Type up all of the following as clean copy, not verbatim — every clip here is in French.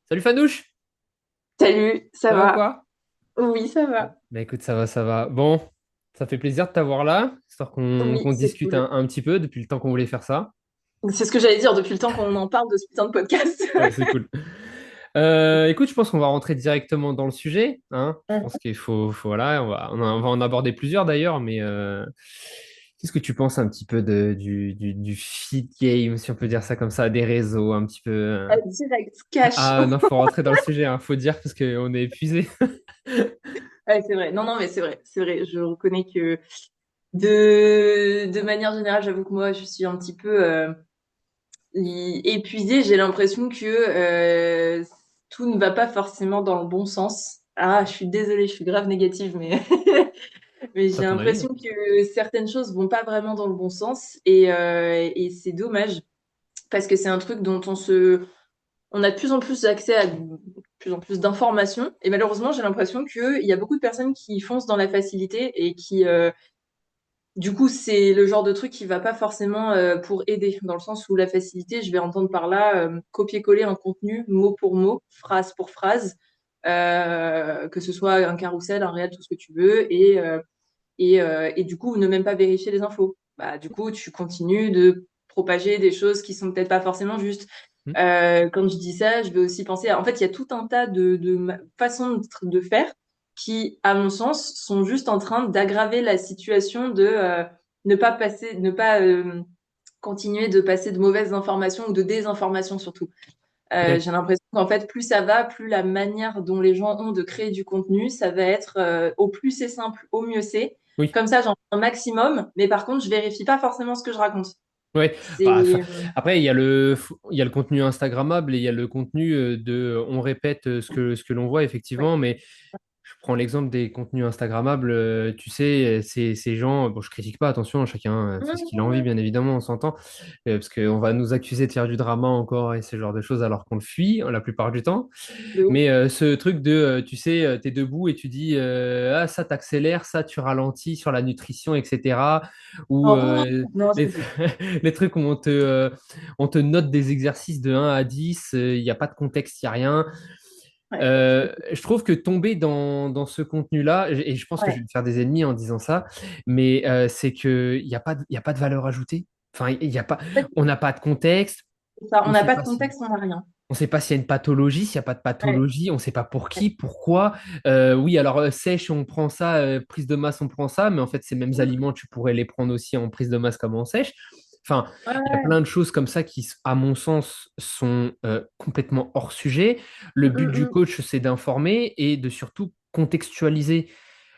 Salut Fanouche, Salut, ça ça va va? quoi? Oui, ça va. Bah écoute, ça va, ça va. Bon, ça fait plaisir de t'avoir là, histoire qu'on Oui, qu'on c'est discute cool. un petit peu depuis le temps qu'on voulait faire ça. C'est ce que j'allais dire depuis le temps qu'on en parle de ce putain de podcast. Ouais, c'est cool. Écoute, je pense qu'on va rentrer directement dans le sujet, hein. Je pense qu'il voilà, on va en aborder plusieurs d'ailleurs, mais qu'est-ce que tu penses un petit peu du feed game, si on peut dire ça comme ça, des réseaux, un petit peu. Direct, cash. Ah non, faut rentrer dans le sujet, hein, faut dire parce qu'on est épuisé. Ouais, c'est vrai. Non, non, mais c'est vrai. C'est vrai. Je reconnais que de manière générale, j'avoue que moi, je suis un petit peu épuisée. J'ai l'impression que tout ne va pas forcément dans le bon sens. Ah, je suis désolée, je suis grave négative, mais mais C'est j'ai à ton avis? l'impression que certaines choses vont pas vraiment dans le bon sens et c'est dommage parce que c'est un truc dont on a de plus en plus accès à de plus en plus d'informations et malheureusement j'ai l'impression qu'il y a beaucoup de personnes qui foncent dans la facilité et qui du coup c'est le genre de truc qui va pas forcément pour aider dans le sens où la facilité je vais entendre par là copier-coller un contenu mot pour mot phrase pour phrase que ce soit un carrousel un réel tout ce que tu veux et du coup, ne même pas vérifier les infos. Bah, du coup, tu continues de propager des choses qui sont peut-être pas forcément justes. Hmm. Quand je dis ça, je vais aussi penser en fait, il y a tout un tas de façons de faire qui, à mon sens, sont juste en train d'aggraver la situation de ne pas passer, ne pas continuer de passer de mauvaises informations ou de désinformation surtout. Ouais. J'ai l'impression qu'en fait, plus ça va, plus la manière dont les gens ont de créer du contenu, ça va être au plus c'est simple, au mieux c'est. Oui. Comme ça, j'en fais un maximum, mais par contre, je vérifie pas forcément ce que je raconte. Ouais. C'est Bah, après, il y a le contenu Instagrammable et il y a le contenu on répète ce que l'on voit effectivement, mais je prends l'exemple des contenus Instagrammables, tu sais, ces gens, bon, je critique pas, attention, chacun fait ce qu'il a envie, bien évidemment, on s'entend, parce qu'on va nous accuser de faire du drama encore et ce genre de choses alors qu'on le fuit la plupart du temps. de ouf. Mais ce truc tu sais, t'es debout et tu dis, ah, ça t'accélère, ça tu ralentis sur la nutrition, etc. Ou Oh, non, les, c'est tout. les trucs où on te note des exercices de 1 à 10, il n'y a pas de contexte, il n'y a rien. Ouais, Je trouve que tomber dans ce contenu-là, et je pense que je ouais. vais me faire des ennemis en disant ça, mais c'est qu'il n'y a pas de valeur ajoutée. Enfin, il y a pas, En fait, on n'a pas de contexte, c'est ça. on On ne n'a sait pas de pas si. contexte, on n'a rien. On ne sait pas s'il y a une pathologie, s'il n'y a pas de Ouais, pathologie, on ne sait pas pour ouais. qui, pourquoi. Oui, alors sèche, on prend ça, prise de masse, on prend ça, mais en fait, ces mêmes aliments, tu pourrais les prendre aussi en prise de masse comme en sèche. Enfin, il y a Ouais. plein de choses comme ça qui, à mon sens, sont complètement hors sujet. Le Mm, but mm, du mm. coach, c'est d'informer et de surtout contextualiser.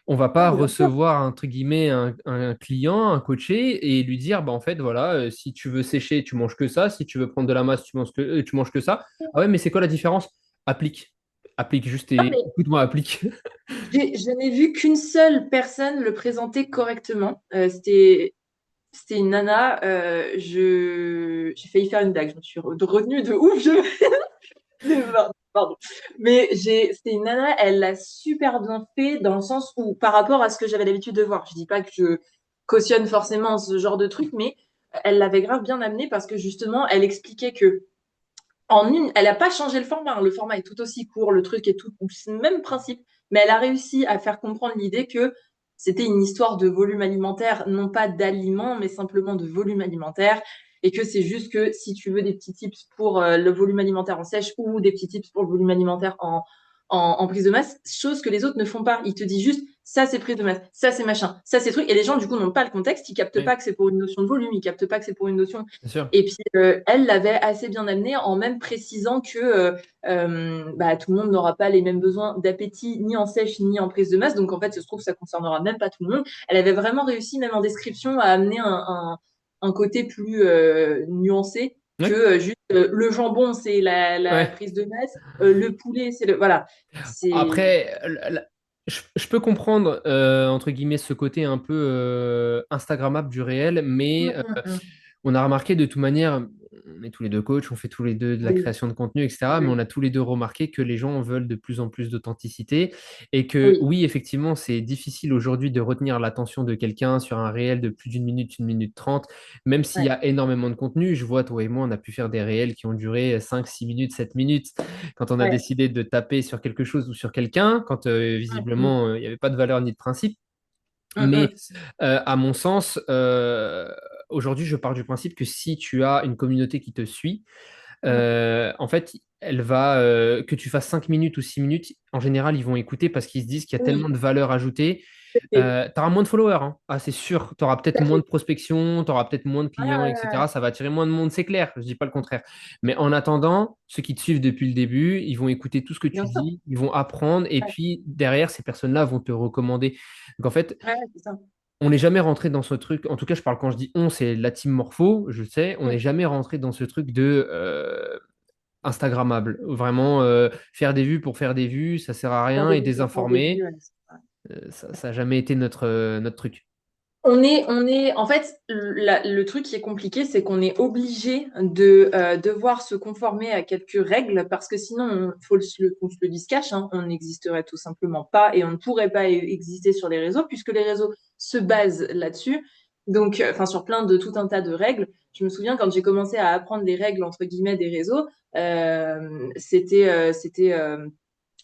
On va Ouais, pas bien sûr. recevoir, entre guillemets, un client, un coaché, et lui dire, bah, en fait, voilà, si tu veux sécher, tu manges que ça. Si tu veux prendre de la masse, tu manges que ça. Ah ouais, mais c'est quoi la différence? Applique. Applique juste Non, et mais écoute-moi, applique. je n'ai vu qu'une seule personne le présenter correctement. C'était une nana. J'ai failli faire une blague. Je me suis retenue de ouf. Pardon. Mais c'était une nana. Elle l'a super bien fait dans le sens où, par rapport à ce que j'avais l'habitude de voir. Je dis pas que je cautionne forcément ce genre de truc, mais elle l'avait grave bien amené parce que justement, elle expliquait que elle a pas changé le format, hein. Le format est tout aussi court, le truc est tout, c'est le même principe, mais elle a réussi à faire comprendre l'idée que c'était une histoire de volume alimentaire, non pas d'aliments, mais simplement de volume alimentaire, et que c'est juste que si tu veux des petits tips pour le volume alimentaire en sèche ou des petits tips pour le volume alimentaire en prise de masse, chose que les autres ne font pas. Ils te disent juste ça c'est prise de masse, ça c'est machin, ça c'est truc, et les gens du coup n'ont pas le contexte, ils captent Oui, pas que c'est pour une notion de volume, ils captent pas que c'est pour une notion bien sûr. et puis, elle l'avait assez bien amené en même précisant que bah, tout le monde n'aura pas les mêmes besoins d'appétit, ni en sèche, ni en prise de masse. Donc, en fait, ça se trouve, ça concernera même pas tout le monde. Elle avait vraiment réussi, même en description, à amener un côté plus nuancé que Ouais, juste le jambon, c'est la ouais. prise de masse, le poulet, c'est le. Voilà. C'est. Après, je peux comprendre, entre guillemets, ce côté un peu Instagrammable du réel, Mm, mais mm, mm. on a remarqué de toute manière. on est tous les deux coachs, on fait tous les deux de la Oui, création de contenu, etc. Mais on oui, a tous les deux remarqué que les gens veulent de plus en plus d'authenticité et que oui, oui, effectivement, c'est difficile aujourd'hui de retenir l'attention de quelqu'un sur un réel de plus d'une minute, 1 minute 30, même s'il y ouais, a énormément de contenu. Je vois, toi et moi, on a pu faire des réels qui ont duré 5, 6 minutes, 7 minutes quand on a ouais, décidé de taper sur quelque chose ou sur quelqu'un, quand mm, visiblement, il n'y avait pas de valeur ni de principe. mm, Mais mm, à mon sens, aujourd'hui, je pars du principe que si tu as une communauté qui te suit, mm, en fait, elle va, que tu fasses 5 minutes ou 6 minutes, en général, ils vont écouter parce qu'ils se disent qu'il y a tellement oui, de valeur ajoutée. tout à fait, Tu auras moins de followers, hein. Ah, c'est sûr. Tu auras peut-être tout à moins de fait. prospection, tu auras peut-être moins de Ouais, clients, ouais, ouais. etc. Ça va attirer moins de monde, c'est clair. Je dis pas le contraire. Mais en attendant, ceux qui te suivent depuis le début, ils vont écouter tout ce que tu Bien sûr. dis, ils vont apprendre, et Ouais, puis derrière, ces personnes-là vont te recommander. Donc en fait, ouais, c'est ça. on n'est jamais rentré dans ce truc, en tout cas je parle quand je dis on, c'est la team Morpho, je sais, on n'est Mm. jamais rentré dans ce truc de Instagrammable. Vraiment, faire des vues pour faire des vues, ça sert à Faire rien des et vues pour faire des désinformer, vues, ouais, ça n'a jamais été notre truc. en fait, le truc qui est compliqué, c'est qu'on est obligé devoir se conformer à quelques règles parce que sinon, qu'on se le dise cash, hein, on n'existerait tout simplement pas et on ne pourrait pas exister sur les réseaux puisque les réseaux se basent là-dessus. Donc, enfin, sur plein de tout un tas de règles. Je me souviens quand j'ai commencé à apprendre les règles entre guillemets des réseaux, c'était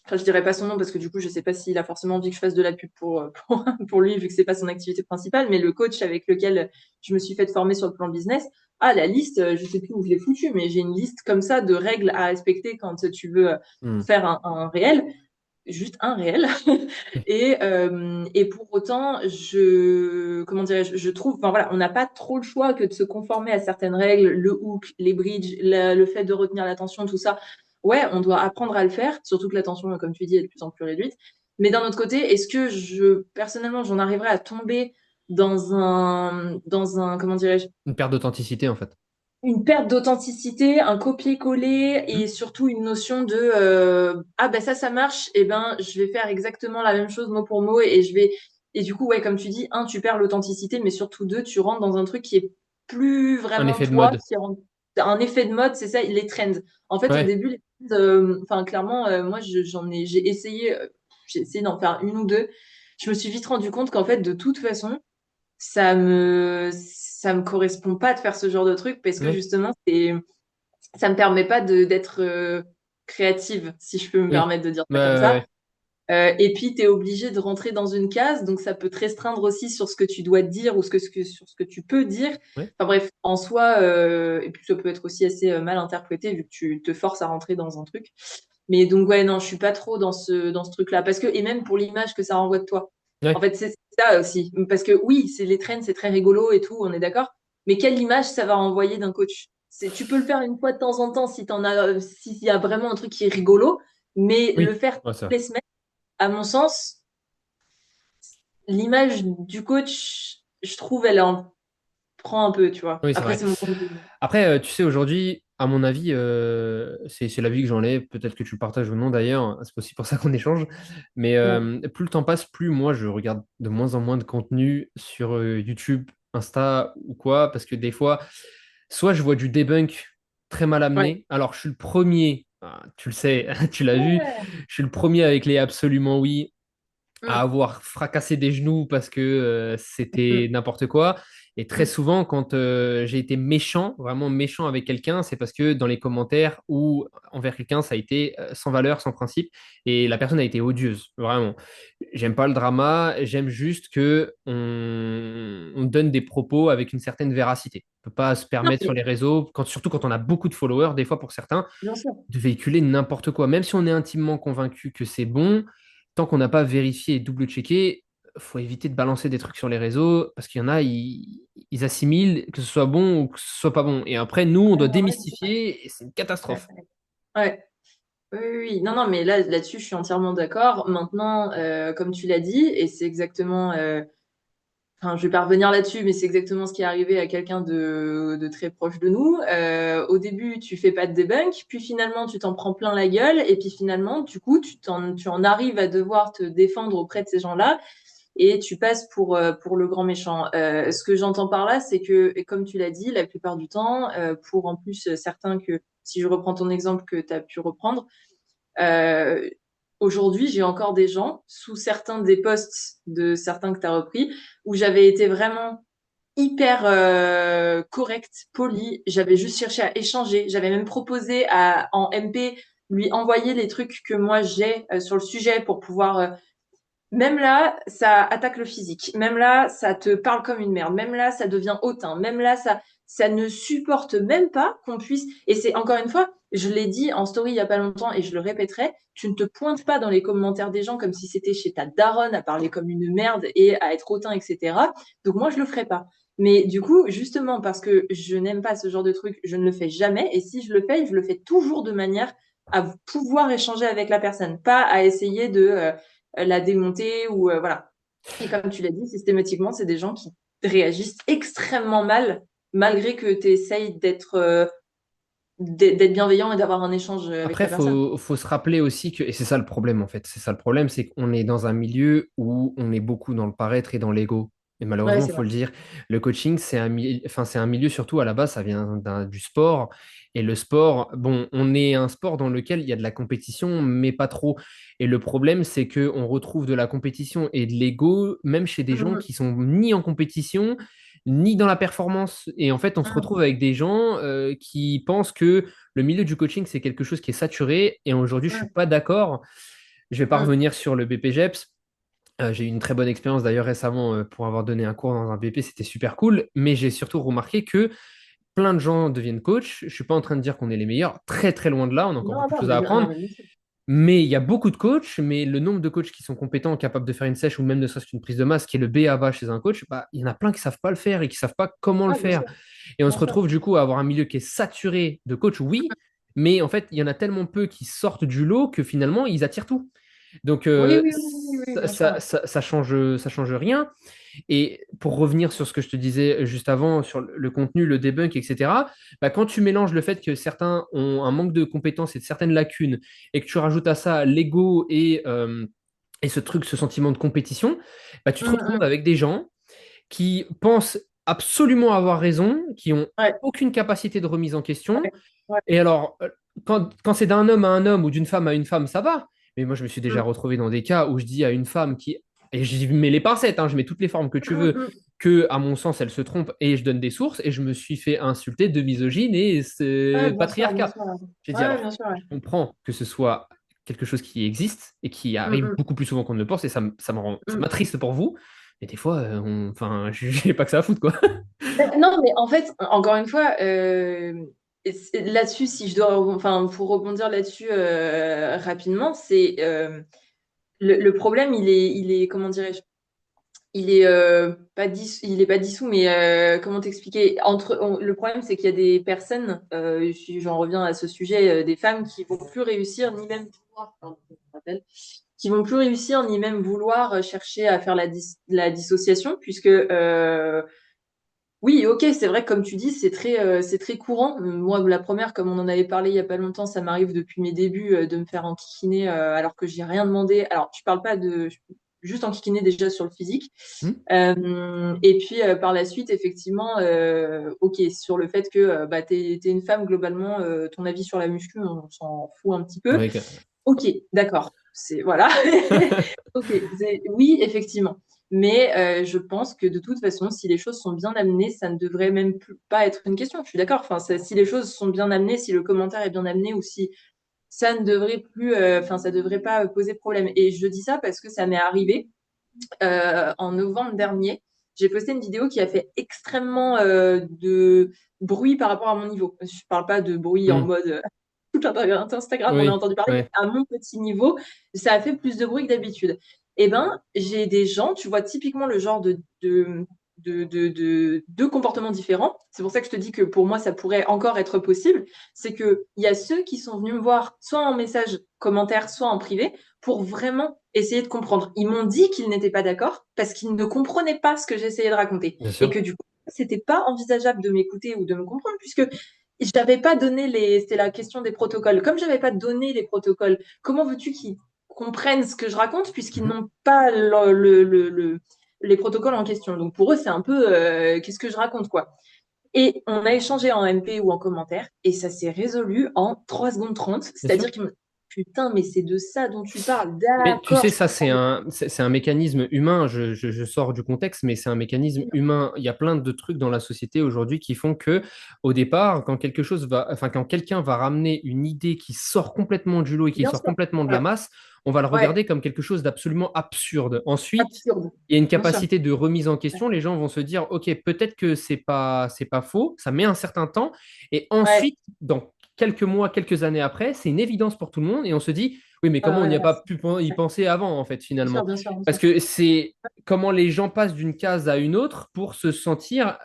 enfin, je dirais pas son nom parce que du coup, je sais pas s'il a forcément envie que je fasse de la pub pour lui, vu que c'est pas son activité principale, mais le coach avec lequel je me suis fait former sur le plan business, ah, la liste, je sais plus où je l'ai foutue, mais j'ai une liste comme ça de règles à respecter quand tu veux Hmm. faire un réel, juste un réel. Et pour autant, comment dirais-je, je trouve, enfin voilà, on n'a pas trop le choix que de se conformer à certaines règles, le hook, les bridges, le fait de retenir l'attention, tout ça. Ouais, on doit apprendre à le faire, surtout que l'attention, comme tu dis, est de plus en plus réduite. Mais d'un autre côté, est-ce que personnellement, j'en arriverais à tomber dans un, comment dirais-je, Une perte d'authenticité en fait. une perte d'authenticité, un copier-coller Hmm. et surtout une notion de ah ben ça marche, et ben je vais faire exactement la même chose mot pour mot et je vais et du coup ouais comme tu dis, un tu perds l'authenticité mais surtout deux tu rentres dans un truc qui est plus Un vraiment effet de toi, mode. qui rentre un effet de mode, c'est ça, les trends. En fait au Ouais. début les trends, enfin clairement moi j'ai essayé d'en faire une ou deux. Je me suis vite rendu compte qu'en fait de toute façon ça me correspond pas de faire ce genre de truc parce que Ouais. justement ça me permet pas d'être créative, si je peux me Oui. permettre de dire Ouais, ça comme ouais, ça. ouais. Et puis tu es obligé de rentrer dans une case, donc ça peut te restreindre aussi sur ce que tu dois dire ou sur ce que tu peux dire. Ouais. Enfin bref, en soi, et puis ça peut être aussi assez mal interprété vu que tu te forces à rentrer dans un truc. Mais donc ouais, non, je suis pas trop dans ce truc-là. Parce que, et même pour l'image que ça renvoie de toi. En Ouais. fait, c'est ça aussi. Parce que oui, c'est les trends, c'est très rigolo et tout, on est d'accord. Mais quelle image ça va renvoyer d'un coach? Tu peux le faire une fois de temps en temps si s'il y a vraiment un truc qui est rigolo, mais le Oui. faire toutes Ouais, ça. les semaines, à mon sens, l'image du coach, je trouve, elle en prend un peu, tu vois. Oui, c'est Après, vrai. c'est mon point de vue. Après, tu sais, aujourd'hui, à mon avis, c'est l'avis que j'en ai, peut-être que tu le partages ou non d'ailleurs, c'est aussi pour ça qu'on échange, mais Ouais. plus le temps passe, plus moi je regarde de moins en moins de contenu sur YouTube, Insta ou quoi, parce que des fois, soit je vois du debunk très mal Ouais. amené, alors je suis le premier, tu le sais, tu l'as vu, Ouais. je suis le premier avec les absolument oui à Mm, avoir fracassé des genoux parce que c'était mm. n'importe quoi. Et très Mm. souvent, quand j'ai été méchant, vraiment méchant avec quelqu'un, c'est parce que dans les commentaires ou envers quelqu'un, ça a été sans valeur, sans principe, et la personne a été odieuse, vraiment. J'aime pas le drama, j'aime juste que on donne des propos avec une certaine véracité. On peut pas se Non, permettre sur mais les réseaux, surtout quand on a beaucoup de followers, des fois pour certains, bien sûr. de véhiculer n'importe quoi. Même si on est intimement convaincu que c'est bon, tant qu'on n'a pas vérifié et double-checké, faut éviter de balancer des trucs sur les réseaux parce qu'il y en a, ils assimilent que ce soit bon ou que ce soit pas bon. Et après, nous, on doit Ouais, démystifier et c'est une ouais, catastrophe. ouais. Oui, oui, oui. Non, non, mais là-dessus, je suis entièrement d'accord. Maintenant, comme tu l'as dit, et c'est exactement, enfin, je vais pas revenir là-dessus, mais c'est exactement ce qui est arrivé à quelqu'un de très proche de nous. Au début, tu fais pas de debunk, puis finalement, tu t'en prends plein la gueule, et puis finalement, du coup, tu en arrives à devoir te défendre auprès de ces gens-là. et tu passes pour le grand méchant. Ce que j'entends par là, c'est que, et comme tu l'as dit, la plupart du temps, pour en plus certains que, si je reprends ton exemple que tu as pu reprendre, euh, aujourd'hui, j'ai encore des gens sous certains des posts de certains que tu as repris où j'avais été vraiment hyper correct, poli. J'avais juste cherché à échanger. J'avais même proposé en MP lui envoyer les trucs que moi j'ai sur le sujet pour pouvoir même là, ça attaque le physique. Même là, ça te parle comme une merde. Même là, ça devient hautain. Même là, ça ne supporte même pas qu'on puisse. Et c'est encore une fois, je l'ai dit en story il y a pas longtemps et je le répéterai, tu ne te pointes pas dans les commentaires des gens comme si c'était chez ta daronne à parler comme une merde et à être hautain, etc. Donc moi, je le ferai pas. Mais du coup, justement, parce que je n'aime pas ce genre de truc, je ne le fais jamais. Et si je le fais toujours de manière à pouvoir échanger avec la personne, pas à essayer de la démonter ou voilà. Et comme tu l'as dit, systématiquement, c'est des gens qui réagissent extrêmement mal, malgré que tu essayes d'être bienveillant et d'avoir un échange avec Après, la personne. faut se rappeler aussi que, et c'est ça le problème en fait, c'est ça le problème, c'est qu'on est dans un milieu où on est beaucoup dans le paraître et dans l'ego. Et Ouais, malheureusement, il c'est faut vrai. le dire, le coaching, c'est un milieu surtout à la base, ça vient du sport. Et le sport, bon, on est un sport dans lequel il y a de la compétition, mais pas trop. Et le problème, c'est que on retrouve de la compétition et de l'ego, même chez des gens Mhm, qui sont ni en compétition, ni dans la performance. Et en fait, on se mhm, retrouve avec des gens qui pensent que le milieu du coaching, c'est quelque chose qui est saturé. Et aujourd'hui, je ne suis mhm, pas d'accord. Je ne vais pas mhm. revenir sur le BPGEPS. J'ai eu une très bonne expérience d'ailleurs récemment pour avoir donné un cours dans un BP, c'était super cool. Mais j'ai surtout remarqué que plein de gens deviennent coach. Je ne suis pas en train de dire qu'on est les meilleurs, très très loin de là, on a encore Non, beaucoup de non, choses mais à bien, non, apprendre. mais bien sûr. Mais il y a beaucoup de coachs, mais le nombre de coachs qui sont compétents, capables de faire une sèche ou même ne serait-ce qu'une prise de masse, qui est le B à bas chez un coach, bah, il y en a plein qui ne savent pas le faire et qui ne savent pas comment le Ouais, bien faire. sûr, Et on se bien sûr. retrouve du coup à avoir un milieu qui est saturé de coachs, oui, mais en fait, il y en a tellement peu qui sortent du lot que finalement, ils attirent tout. Donc, Oui, oui, oui, oui, oui, bien sûr. ça change rien. Et pour revenir sur ce que je te disais juste avant, sur le contenu, le debunk, etc., bah, quand tu mélanges le fait que certains ont un manque de compétences et de certaines lacunes, et que tu rajoutes à ça l'ego et ce truc, ce sentiment de compétition, bah, tu te Mhm, retrouves mhm. avec des gens qui pensent absolument avoir raison, qui ont Ouais, aucune capacité de remise en question. ouais, ouais. Et alors, quand c'est d'un homme à un homme ou d'une femme à une femme, ça va. Mais moi, je me suis déjà Mhm, retrouvé dans des cas où je dis à une femme qui, et je mets les pincettes, hein, je mets toutes les formes que tu mhm, veux, mhm. que, à mon sens, elle se trompe et je donne des sources et je me suis fait insulter de misogyne et Ouais, c'est bien sûr, bien patriarcat. sûr. J'ai dit Ouais, bien alors, sûr, ouais. je comprends que ce soit quelque chose qui existe et qui arrive Mhm, beaucoup plus souvent qu'on ne le pense et ça mhm. m'attriste pour vous. Mais des fois, enfin, j'ai pas que ça à foutre, quoi. Non, mais en fait, encore une fois, là-dessus, si je dois, enfin, pour rebondir là-dessus rapidement, c'est le problème, comment dirais-je, il est pas dissous, mais comment t'expliquer? Le problème, c'est qu'il y a des personnes, si j'en reviens à ce sujet, des femmes qui vont plus réussir, ni même vouloir, pardon, je me rappelle, qui vont plus réussir, ni même vouloir chercher à faire la dissociation, puisque oui, ok, c'est vrai que comme tu dis, c'est très courant. Moi, la première, comme on en avait parlé il y a pas longtemps, ça m'arrive depuis mes débuts de me faire enquiquiner alors que j'ai rien demandé. Alors, je parle pas de juste enquiquiner déjà sur le physique. Hmm. Et puis par la suite, effectivement, ok, sur le fait que bah, t'es une femme globalement, ton avis sur la muscu, on s'en fout un petit peu. Ouais, Ok, d'accord. C'est voilà. Ok, oui, effectivement. Mais je pense que de toute façon, si les choses sont bien amenées, ça ne devrait même pas être une question. Je suis d'accord. Enfin, si les choses sont bien amenées, si le commentaire est bien amené ou si ça ne devrait plus, enfin, ça devrait pas poser problème. Et je dis ça parce que ça m'est arrivé en novembre dernier. J'ai posté une vidéo qui a fait extrêmement de bruit par rapport à mon niveau. Je parle pas de bruit en Hmm. mode tout Instagram, on a Oui, entendu parler, mais ouais. à mon petit niveau, ça a fait plus de bruit que d'habitude. Eh ben, j'ai des gens, tu vois, typiquement le genre de comportements différents. C'est pour ça que je te dis que pour moi, ça pourrait encore être possible. C'est que il y a ceux qui sont venus me voir soit en message commentaire, soit en privé, pour vraiment essayer de comprendre. Ils m'ont dit qu'ils n'étaient pas d'accord parce qu'ils ne comprenaient pas ce que j'essayais de raconter. Bien Et sûr. que du coup, c'était pas envisageable de m'écouter ou de me comprendre puisque j'avais pas donné c'était la question des protocoles. Comme j'avais pas donné les protocoles, comment veux-tu qu'ils comprennent ce que je raconte puisqu'ils Mhm. n'ont pas les protocoles en question. Donc pour eux, c'est un peu qu'est-ce que je raconte, quoi. Et on a échangé en MP ou en commentaire et ça s'est résolu en 3 secondes 30. Bien sûr. C'est-à-dire qu'ils me putain, mais c'est de ça dont tu parles. Mais tu D'accord, sais, je ça, comprends. c'est un mécanisme humain. Je sors du contexte, mais c'est un mécanisme humain. Il y a plein de trucs dans la société aujourd'hui qui font que, au départ, quand quelqu'un va ramener une idée qui sort complètement du lot et qui Bien sort sûr. complètement de la Ouais, masse, on va le ouais, regarder comme quelque chose d'absolument absurde. Ensuite, absurde. il y a une Bien sûr. capacité de remise en question. Les gens vont se dire, OK, peut-être que c'est pas faux. Ça met un certain temps. Et Ouais, ensuite, dans quelques mois, quelques années après, c'est une évidence pour tout le monde. Et on se dit, oui, mais ouais, comment on n'y a ouais, pas pu y ouais. penser avant, en fait, Bien sûr, finalement? bien sûr, bien Parce sûr. que c'est comment les gens passent d'une case à une autre pour se sentir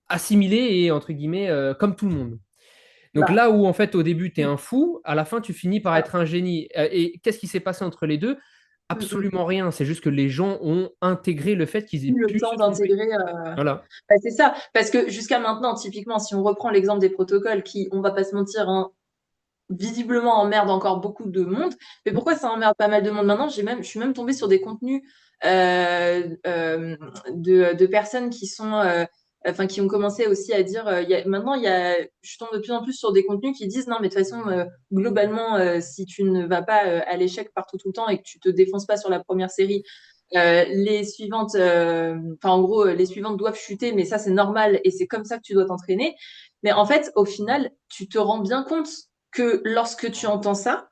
assimilés et, entre guillemets, comme tout le monde. Donc Bah, là où, en fait, au début, tu es un fou, à la fin, tu finis par ah, être un génie. Et qu'est-ce qui s'est passé entre les deux? mm, mm. Absolument rien. C'est juste que les gens ont intégré le fait qu'ils aient Eu le pu temps se tromper. d'intégrer. Voilà. Bah, c'est ça. Parce que jusqu'à maintenant, typiquement, si on reprend l'exemple des protocoles qui, on va pas se mentir, hein, visiblement emmerde encore beaucoup de monde. Mais Mhm. pourquoi ça emmerde pas mal de monde maintenant? Je suis même tombée sur des contenus de personnes qui sont, enfin, qui ont commencé aussi à dire, maintenant, je tombe de plus en plus sur des contenus qui disent, non, mais de toute façon, globalement, si tu ne vas pas à l'échec partout tout le temps et que tu te défonces pas sur la première série, les suivantes, enfin, en gros, les suivantes doivent chuter, mais ça, c'est normal et c'est comme ça que tu dois t'entraîner. Mais en fait, au final, tu te rends bien compte que lorsque tu entends ça,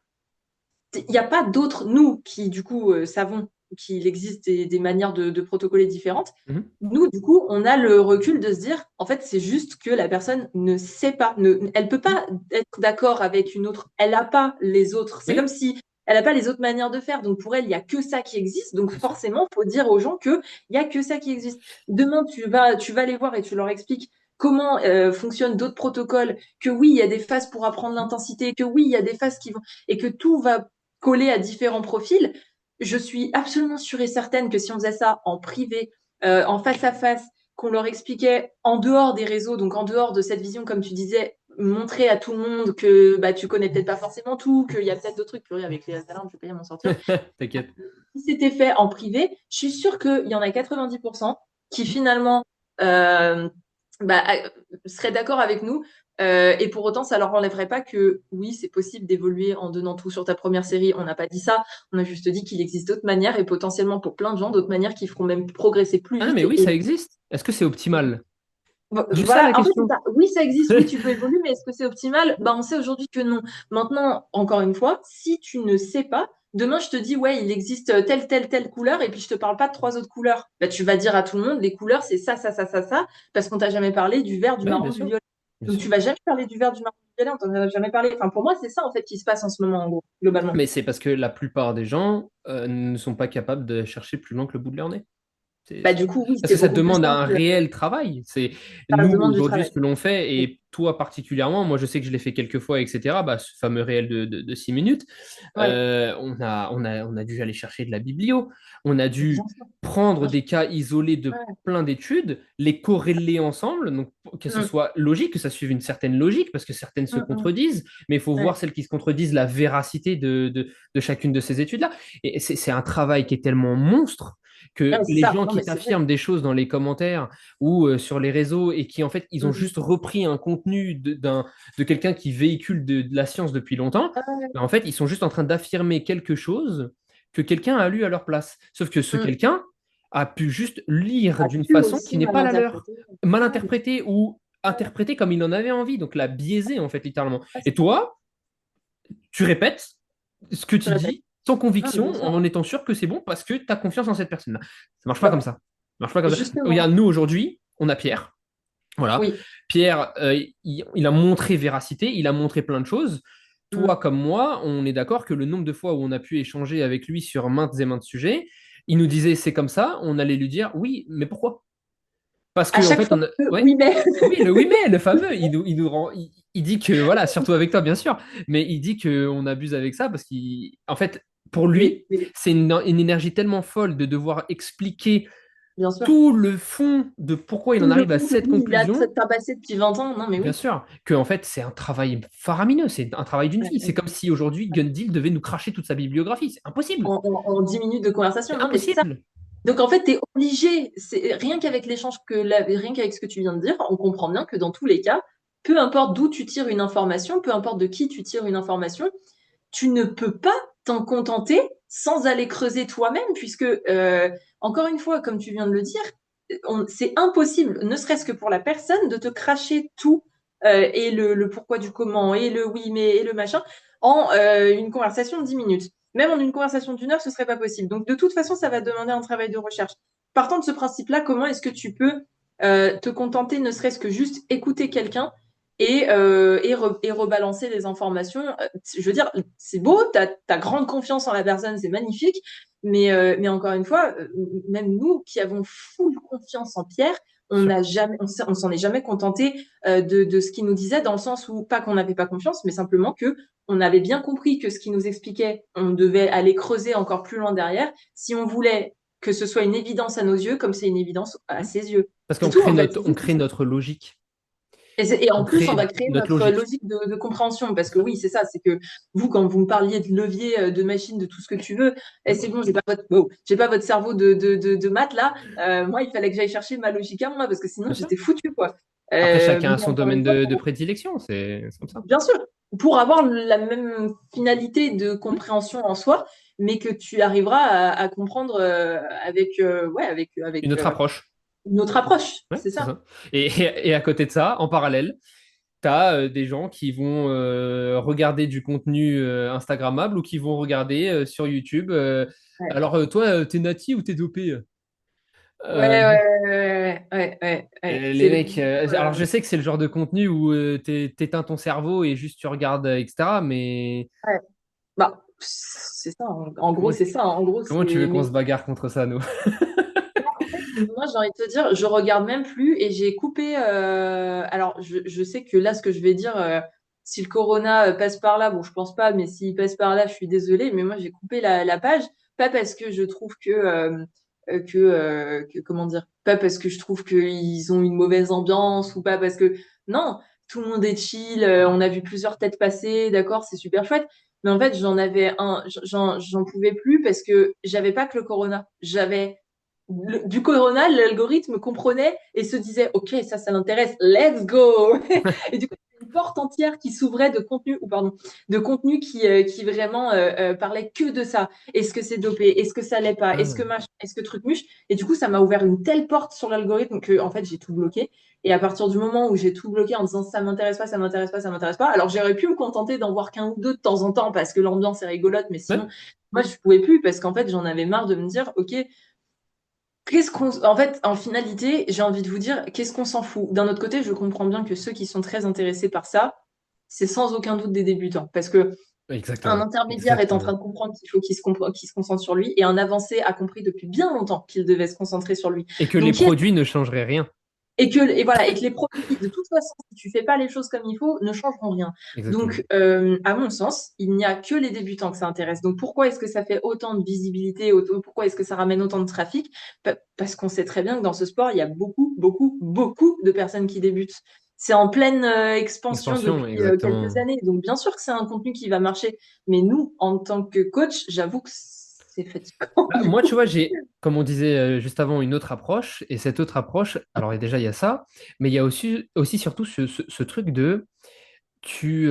il n'y a pas d'autres, nous, qui du coup savons qu'il existe des manières de protocoler différentes. Mhm. Nous, du coup, on a le recul de se dire, en fait, c'est juste que la personne ne sait pas, elle peut pas être d'accord avec une autre, elle n'a pas les autres. C'est comme Oui, si elle n'a pas les autres manières de faire. Donc pour elle, il n'y a que ça qui existe. Donc bien sûr. forcément, il faut dire aux gens qu'il n'y a que ça qui existe. Demain, tu vas les voir et tu leur expliques comment fonctionnent d'autres protocoles, que oui, il y a des phases pour apprendre l'intensité, que oui, il y a des phases qui vont, et que tout va coller à différents profils. Je suis absolument sûre et certaine que si on faisait ça en privé, en face à face, qu'on leur expliquait en dehors des réseaux, donc en dehors de cette vision, comme tu disais, montrer à tout le monde que bah, tu connais peut-être pas forcément tout, qu'il y a peut-être d'autres trucs. Purée, avec les alarmes, je vais pas y m'en sortir. T'inquiète. Si c'était fait en privé, je suis sûre qu'il y en a 90% qui finalement euh, bah, seraient d'accord avec nous. Et pour autant, ça leur enlèverait pas que oui, c'est possible d'évoluer en donnant tout sur ta première série. On n'a pas dit ça. On a juste dit qu'il existe d'autres manières et potentiellement pour plein de gens, d'autres manières qui feront même progresser plus Ah non, vite. mais oui, ça existe. Est-ce que c'est optimal? Juste ça Voilà, la en fait, c'est question. ça. Oui, ça existe, oui, tu peux évoluer, mais est-ce que c'est optimal? Bah, on sait aujourd'hui que non. Maintenant, encore une fois, si tu ne sais pas, demain, je te dis, ouais, il existe telle couleur, et puis je te parle pas de 3 autres couleurs. Bah, tu vas dire à tout le monde, les couleurs, c'est ça, parce qu'on t'a jamais parlé du vert, du Oui, bien marron, du sûr. violet. Bien Donc, sûr. tu vas jamais parler du vert, du marron, du violet, on t'en a jamais parlé. Enfin, pour moi, c'est ça, en fait, qui se passe en ce moment, en gros, globalement. Mais c'est parce que la plupart des gens ne sont pas capables de chercher plus loin que le bout de leur nez. Bah, du coup, oui, Parce c'est que ça beaucoup plus demande un simple, réel travail. C'est ça nous demande du aujourd'hui travail. ce que l'on fait, et toi particulièrement, moi je sais que je l'ai fait quelques fois, etc. Bah, ce fameux réel de 6 minutes, Ouais, on a dû aller chercher de la biblio, on a bien dut sûr. prendre Bien sûr. des cas isolés de Ouais. plein d'études, les corréler ensemble, donc que ce Mm, soit logique, que ça suive une certaine logique, parce que certaines se mm, mm. contredisent, mais il faut voir Ouais. celles qui se contredisent, la véracité de chacune de ces études-là. Et c'est un travail qui est tellement monstre Ah, que mais c'est les ça. gens Non, qui mais c'est vrai. t'affirment des choses dans les commentaires ou sur les réseaux et qui en fait ils ont Mm. juste repris un contenu de quelqu'un qui véhicule de la science depuis longtemps, Ah, ouais. ben, en fait ils sont juste en train d'affirmer quelque chose que quelqu'un a lu à leur place. Sauf que ce Mm. quelqu'un a pu juste lire A d'une pu façon qui aussi n'est mal pas la leur, interpréter. mal Ouais, bien sûr. interprétée ou Ouais, interprétée comme il en avait envie, donc la biaiser en fait littéralement. ouais, Et c'est ça. toi, tu répètes ce que Je tu répète. dis sans Non, mais conviction, bien sûr. en étant sûr que c'est bon parce que tu as confiance en cette personne-là. Ça marche pas Bah comme ouais. ça. Ça marche pas comme ça. Justement. Regarde, nous aujourd'hui, on a Pierre. Voilà. Oui. Pierre, il a montré véracité, il a montré plein de choses. Toi Mm. comme moi, on est d'accord que le nombre de fois où on a pu échanger avec lui sur maintes et maintes sujets, il nous disait c'est comme ça, on allait lui dire oui, mais pourquoi? Parce À que en chaque fait, fois, on a... ouais, oui, mais. oui, le oui mais, le fameux, il nous rend, il dit que voilà, surtout avec toi bien sûr, mais il dit que on abuse avec ça parce qu'en fait, pour Oui, lui, oui. c'est une énergie tellement folle de devoir expliquer. bien sûr. tout le fond de pourquoi il en Tout le arrive à fond que cette lui, il a conclusion, tabassé depuis 20 ans. Non, mais bien oui. sûr, que en fait c'est un travail faramineux, c'est un travail d'une Ouais, vie. C'est ouais. comme si aujourd'hui Gundil devait nous cracher toute sa bibliographie. C'est impossible. En 10 minutes de conversation. C'est Non, mais c'est ça. impossible. Donc en fait, tu es obligé, rien qu'avec l'échange rien qu'avec ce que tu viens de dire, on comprend bien que dans tous les cas, peu importe d'où tu tires une information, peu importe de qui tu tires une information, tu ne peux pas t'en contenter sans aller creuser toi-même, puisque, encore une fois, comme tu viens de le dire, c'est impossible, ne serait-ce que pour la personne, de te cracher tout, et le pourquoi du comment, et le oui, mais, et le machin, en une conversation de 10 minutes. Même en une conversation d'1 heure, ce serait pas possible. Donc, de toute façon, ça va demander un travail de recherche. Partant de ce principe-là, comment est-ce que tu peux te contenter, ne serait-ce que juste écouter quelqu'un et rebalancer les informations. Je veux dire, c'est beau, t'as grande confiance en la personne, c'est magnifique, mais encore une fois, même nous qui avons full confiance en Pierre, Sûr. on s'en est jamais contenté de ce qu'il nous disait, dans le sens où, pas qu'on n'avait pas confiance, mais simplement que on avait bien compris que ce qu'il nous expliquait, on devait aller creuser encore plus loin derrière, si on voulait que ce soit une évidence à nos yeux, comme c'est une évidence à Hmm. ses yeux. Parce C'est qu'on tout, crée en fait. notre, on crée notre logique. Et en On plus, on crée va créer notre notre logique. logique de compréhension. Parce que oui, c'est ça, c'est que vous, quand vous me parliez de levier, de machine, de tout ce que tu veux, c'est bon, j'ai pas votre cerveau de maths là. Moi, il fallait que j'aille chercher ma logique à moi, parce que sinon, Bien sûr. j'étais foutue, quoi. Après, chacun Mais a son encore une domaine fois, de prédilection, c'est comme ça. bien sûr, pour avoir la même finalité de Hmm. compréhension en soi, mais que tu arriveras à comprendre avec Une autre approche. une autre approche. Ouais, C'est c'est ça. ça. Et à côté de ça, en parallèle, tu as des gens qui vont regarder du contenu Instagrammable ou qui vont regarder sur YouTube. Ouais. Alors, toi, t'es nati ou t'es dopé? Ouais, Euh, ouais, ouais, ouais, ouais, ouais. les C'est le mecs, alors je sais que c'est le genre de contenu où t'éteins ton cerveau et juste tu regardes, etc. Mais ouais. Bah, c'est ça. En gros, comment, c'est ça. En gros, comment tu veux c'est. qu'on Mais se bagarre contre ça, nous? en fait, moi, j'ai envie de te dire, je regarde même plus et j'ai coupé. Alors, je sais que là, ce que je vais dire, si le Corona passe par là, bon, je pense pas, mais s'il passe par là, je suis désolée. Mais moi, j'ai coupé la page, pas parce que je trouve comment dire, pas parce que je trouve qu'ils ont une mauvaise ambiance ou pas parce que non, tout le monde est chill. On a vu plusieurs têtes passer, d'accord, c'est super chouette. Mais en fait, j'en pouvais plus parce que j'avais pas que le Corona, j'avais du Corona, l'algorithme comprenait et se disait, OK, ça l'intéresse, let's go. Et du coup, une porte entière qui s'ouvrait de contenu, ou pardon, de contenu qui vraiment parlait que de ça. Est-ce que c'est dopé? Est-ce que ça l'est pas? Est-ce que Ah. machin? Est-ce que truc muche? Et du coup, ça m'a ouvert une telle porte sur l'algorithme que, en fait, j'ai tout bloqué. Et à partir du moment où j'ai tout bloqué en disant ça m'intéresse pas, ça m'intéresse pas, ça m'intéresse pas, alors j'aurais pu me contenter d'en voir qu'un ou deux de temps en temps parce que l'ambiance est rigolote, mais sinon, Ouais, moi, je pouvais plus parce qu'en fait, j'en avais marre de me dire, OK, en fait, en finalité, j'ai envie de vous dire, qu'est-ce qu'on s'en fout? D'un autre côté, je comprends bien que ceux qui sont très intéressés par ça, c'est sans aucun doute des débutants. Parce que un exactement. intermédiaire est en train Exactement. de comprendre qu'il faut qu'il se concentre sur lui, et un avancé a compris depuis bien longtemps qu'il devait se concentrer sur lui. Et que les Donc, qui est produits ne changeraient rien. et que les produits, de toute façon, si tu fais pas les choses comme il faut, ne changeront rien. Exactement. Donc, à mon sens, il n'y a que les débutants que ça intéresse. Donc, pourquoi est-ce que ça fait autant de visibilité, pourquoi est-ce que ça ramène autant de trafic? Parce qu'on sait très bien que dans ce sport, il y a beaucoup, beaucoup, beaucoup de personnes qui débutent. C'est en pleine expansion Expansion, depuis quelques exactement. années. Donc, bien sûr que c'est un contenu qui va marcher. Mais nous, en tant que coach, j'avoue que c'est fatigant, Bah, du moi, tu coup. vois, j'ai, comme on disait juste avant, une autre approche. Et cette autre approche, alors déjà, il y a ça, mais il y a aussi surtout ce truc de tu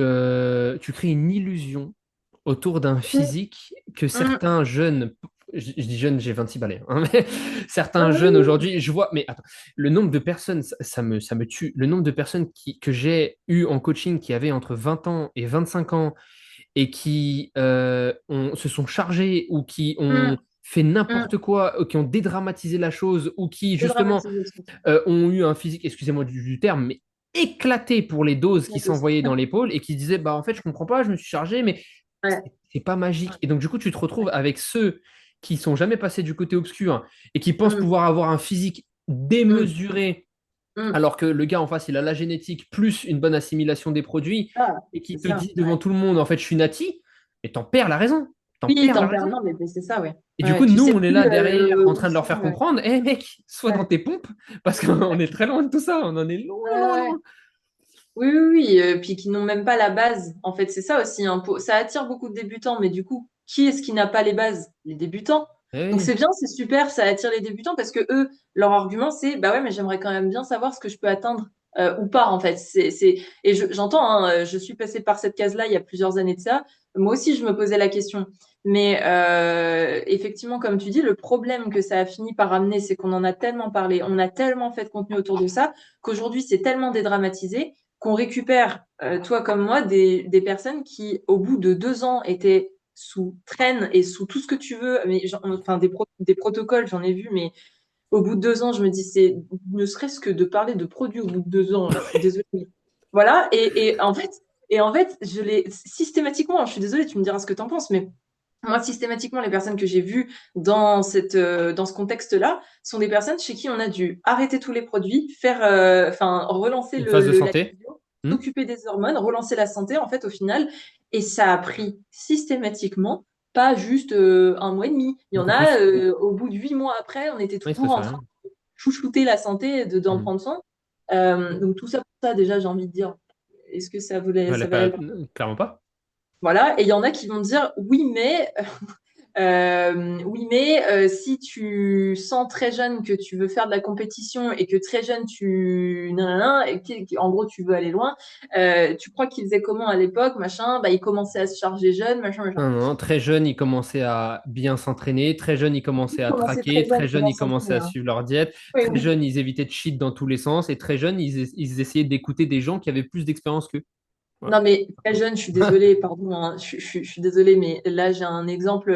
crées une illusion autour d'un physique que Mm. certains jeunes, je dis jeunes, j'ai 26 balais, hein, mais certains jeunes Mm. aujourd'hui, je vois, mais attends, le nombre de personnes, ça me tue, le nombre de personnes que j'ai eu en coaching qui avaient entre 20 ans et 25 ans et qui se sont chargés ou qui ont Mm. fait Mm. n'importe quoi, qui ont dédramatisé la chose ou qui justement Dédramatisation. ont eu un physique, excusez-moi du terme, mais éclaté pour les doses qui s'envoyaient dans l'épaule et qui disaient, bah en fait, je comprends pas, je me suis chargé, mais Ouais. c'est pas magique. Et donc, du coup, tu te retrouves avec ceux qui sont jamais passés du côté obscur et qui pensent Mm, pouvoir avoir un physique mm, démesuré, mm. alors que le gars en face, il a la génétique plus une bonne assimilation des produits Ah, et c'est qui te ça. dit devant Ouais. tout le monde, en fait, je suis nati, et t'en perds la raison. t'en Oui, perds la t'en perds. raison. Non, mais c'est ça, ouais. Et du coup, Ouais, tu nous, sais on est plus là derrière en où train de ils leur sont, faire comprendre, hé mec, sois dans ouais. tes pompes, parce qu'on est très loin de tout ça, on en est loin, Ouais, loin, ouais. loin. Oui, oui, oui, puis qui n'ont même pas la base. En fait, c'est ça aussi, hein. Ça attire beaucoup de débutants, mais du coup, qui est-ce qui n'a pas les bases? Les débutants. Eh Donc c'est oui. bien, c'est super, ça attire les débutants parce que eux, leur argument, c'est bah ouais, mais j'aimerais quand même bien savoir ce que je peux atteindre ou pas, en fait. Et j'entends, hein, je suis passée par cette case-là il y a plusieurs années de ça. Moi aussi, je me posais la question. Mais effectivement, comme tu dis, le problème que ça a fini par amener, c'est qu'on en a tellement parlé, on a tellement fait de contenu autour de ça, qu'aujourd'hui, c'est tellement dédramatisé qu'on récupère, toi comme moi, des personnes qui, au bout de 2 ans, étaient sous traîne et sous tout ce que tu veux, mais enfin des protocoles, j'en ai vu, mais au bout de 2 ans, je me dis, c'est ne serait-ce que de parler de produits au bout de 2 ans, je suis désolée. Voilà, et en fait, je l'ai systématiquement, je suis désolée, tu me diras ce que tu en penses, mais moi, systématiquement, les personnes que j'ai vues dans ce contexte-là sont des personnes chez qui on a dû arrêter tous les produits, enfin, relancer Une phase de la santé. physio, Hmm. s'occuper des hormones, relancer la santé, en fait, au final. Et ça a pris systématiquement, pas juste 1 mois et demi. Il y en Beaucoup a, plus. au bout de 8 mois après, on était Oui, il se toujours passe en train rien. de chouchouter la santé et d'en Hmm. prendre soin. Donc tout ça pour ça, déjà, j'ai envie de dire, est-ce que Voilà, ça valait pas, le... clairement pas. Voilà, et il y en a qui vont dire oui, mais si tu sens très jeune que tu veux faire de la compétition et que très jeune nanana, et en gros tu veux aller loin, tu crois qu'ils faisaient comment à l'époque, machin, bah ils commençaient à se charger jeunes, machin, machin. Non, non, très jeune, ils commençaient à bien s'entraîner. Très jeune, ils commençaient Ils à commençaient traquer. très Très jeunes, jeune, comment ils commençaient s'entraîner, à hein. suivre leur diète. Oui, Très oui. jeune, ils évitaient de cheat dans tous les sens. Et très jeune, ils essayaient d'écouter des gens qui avaient plus d'expérience qu'eux. Voilà. Non mais très jeune, je suis désolée, pardon, hein, je suis désolée, mais là j'ai un exemple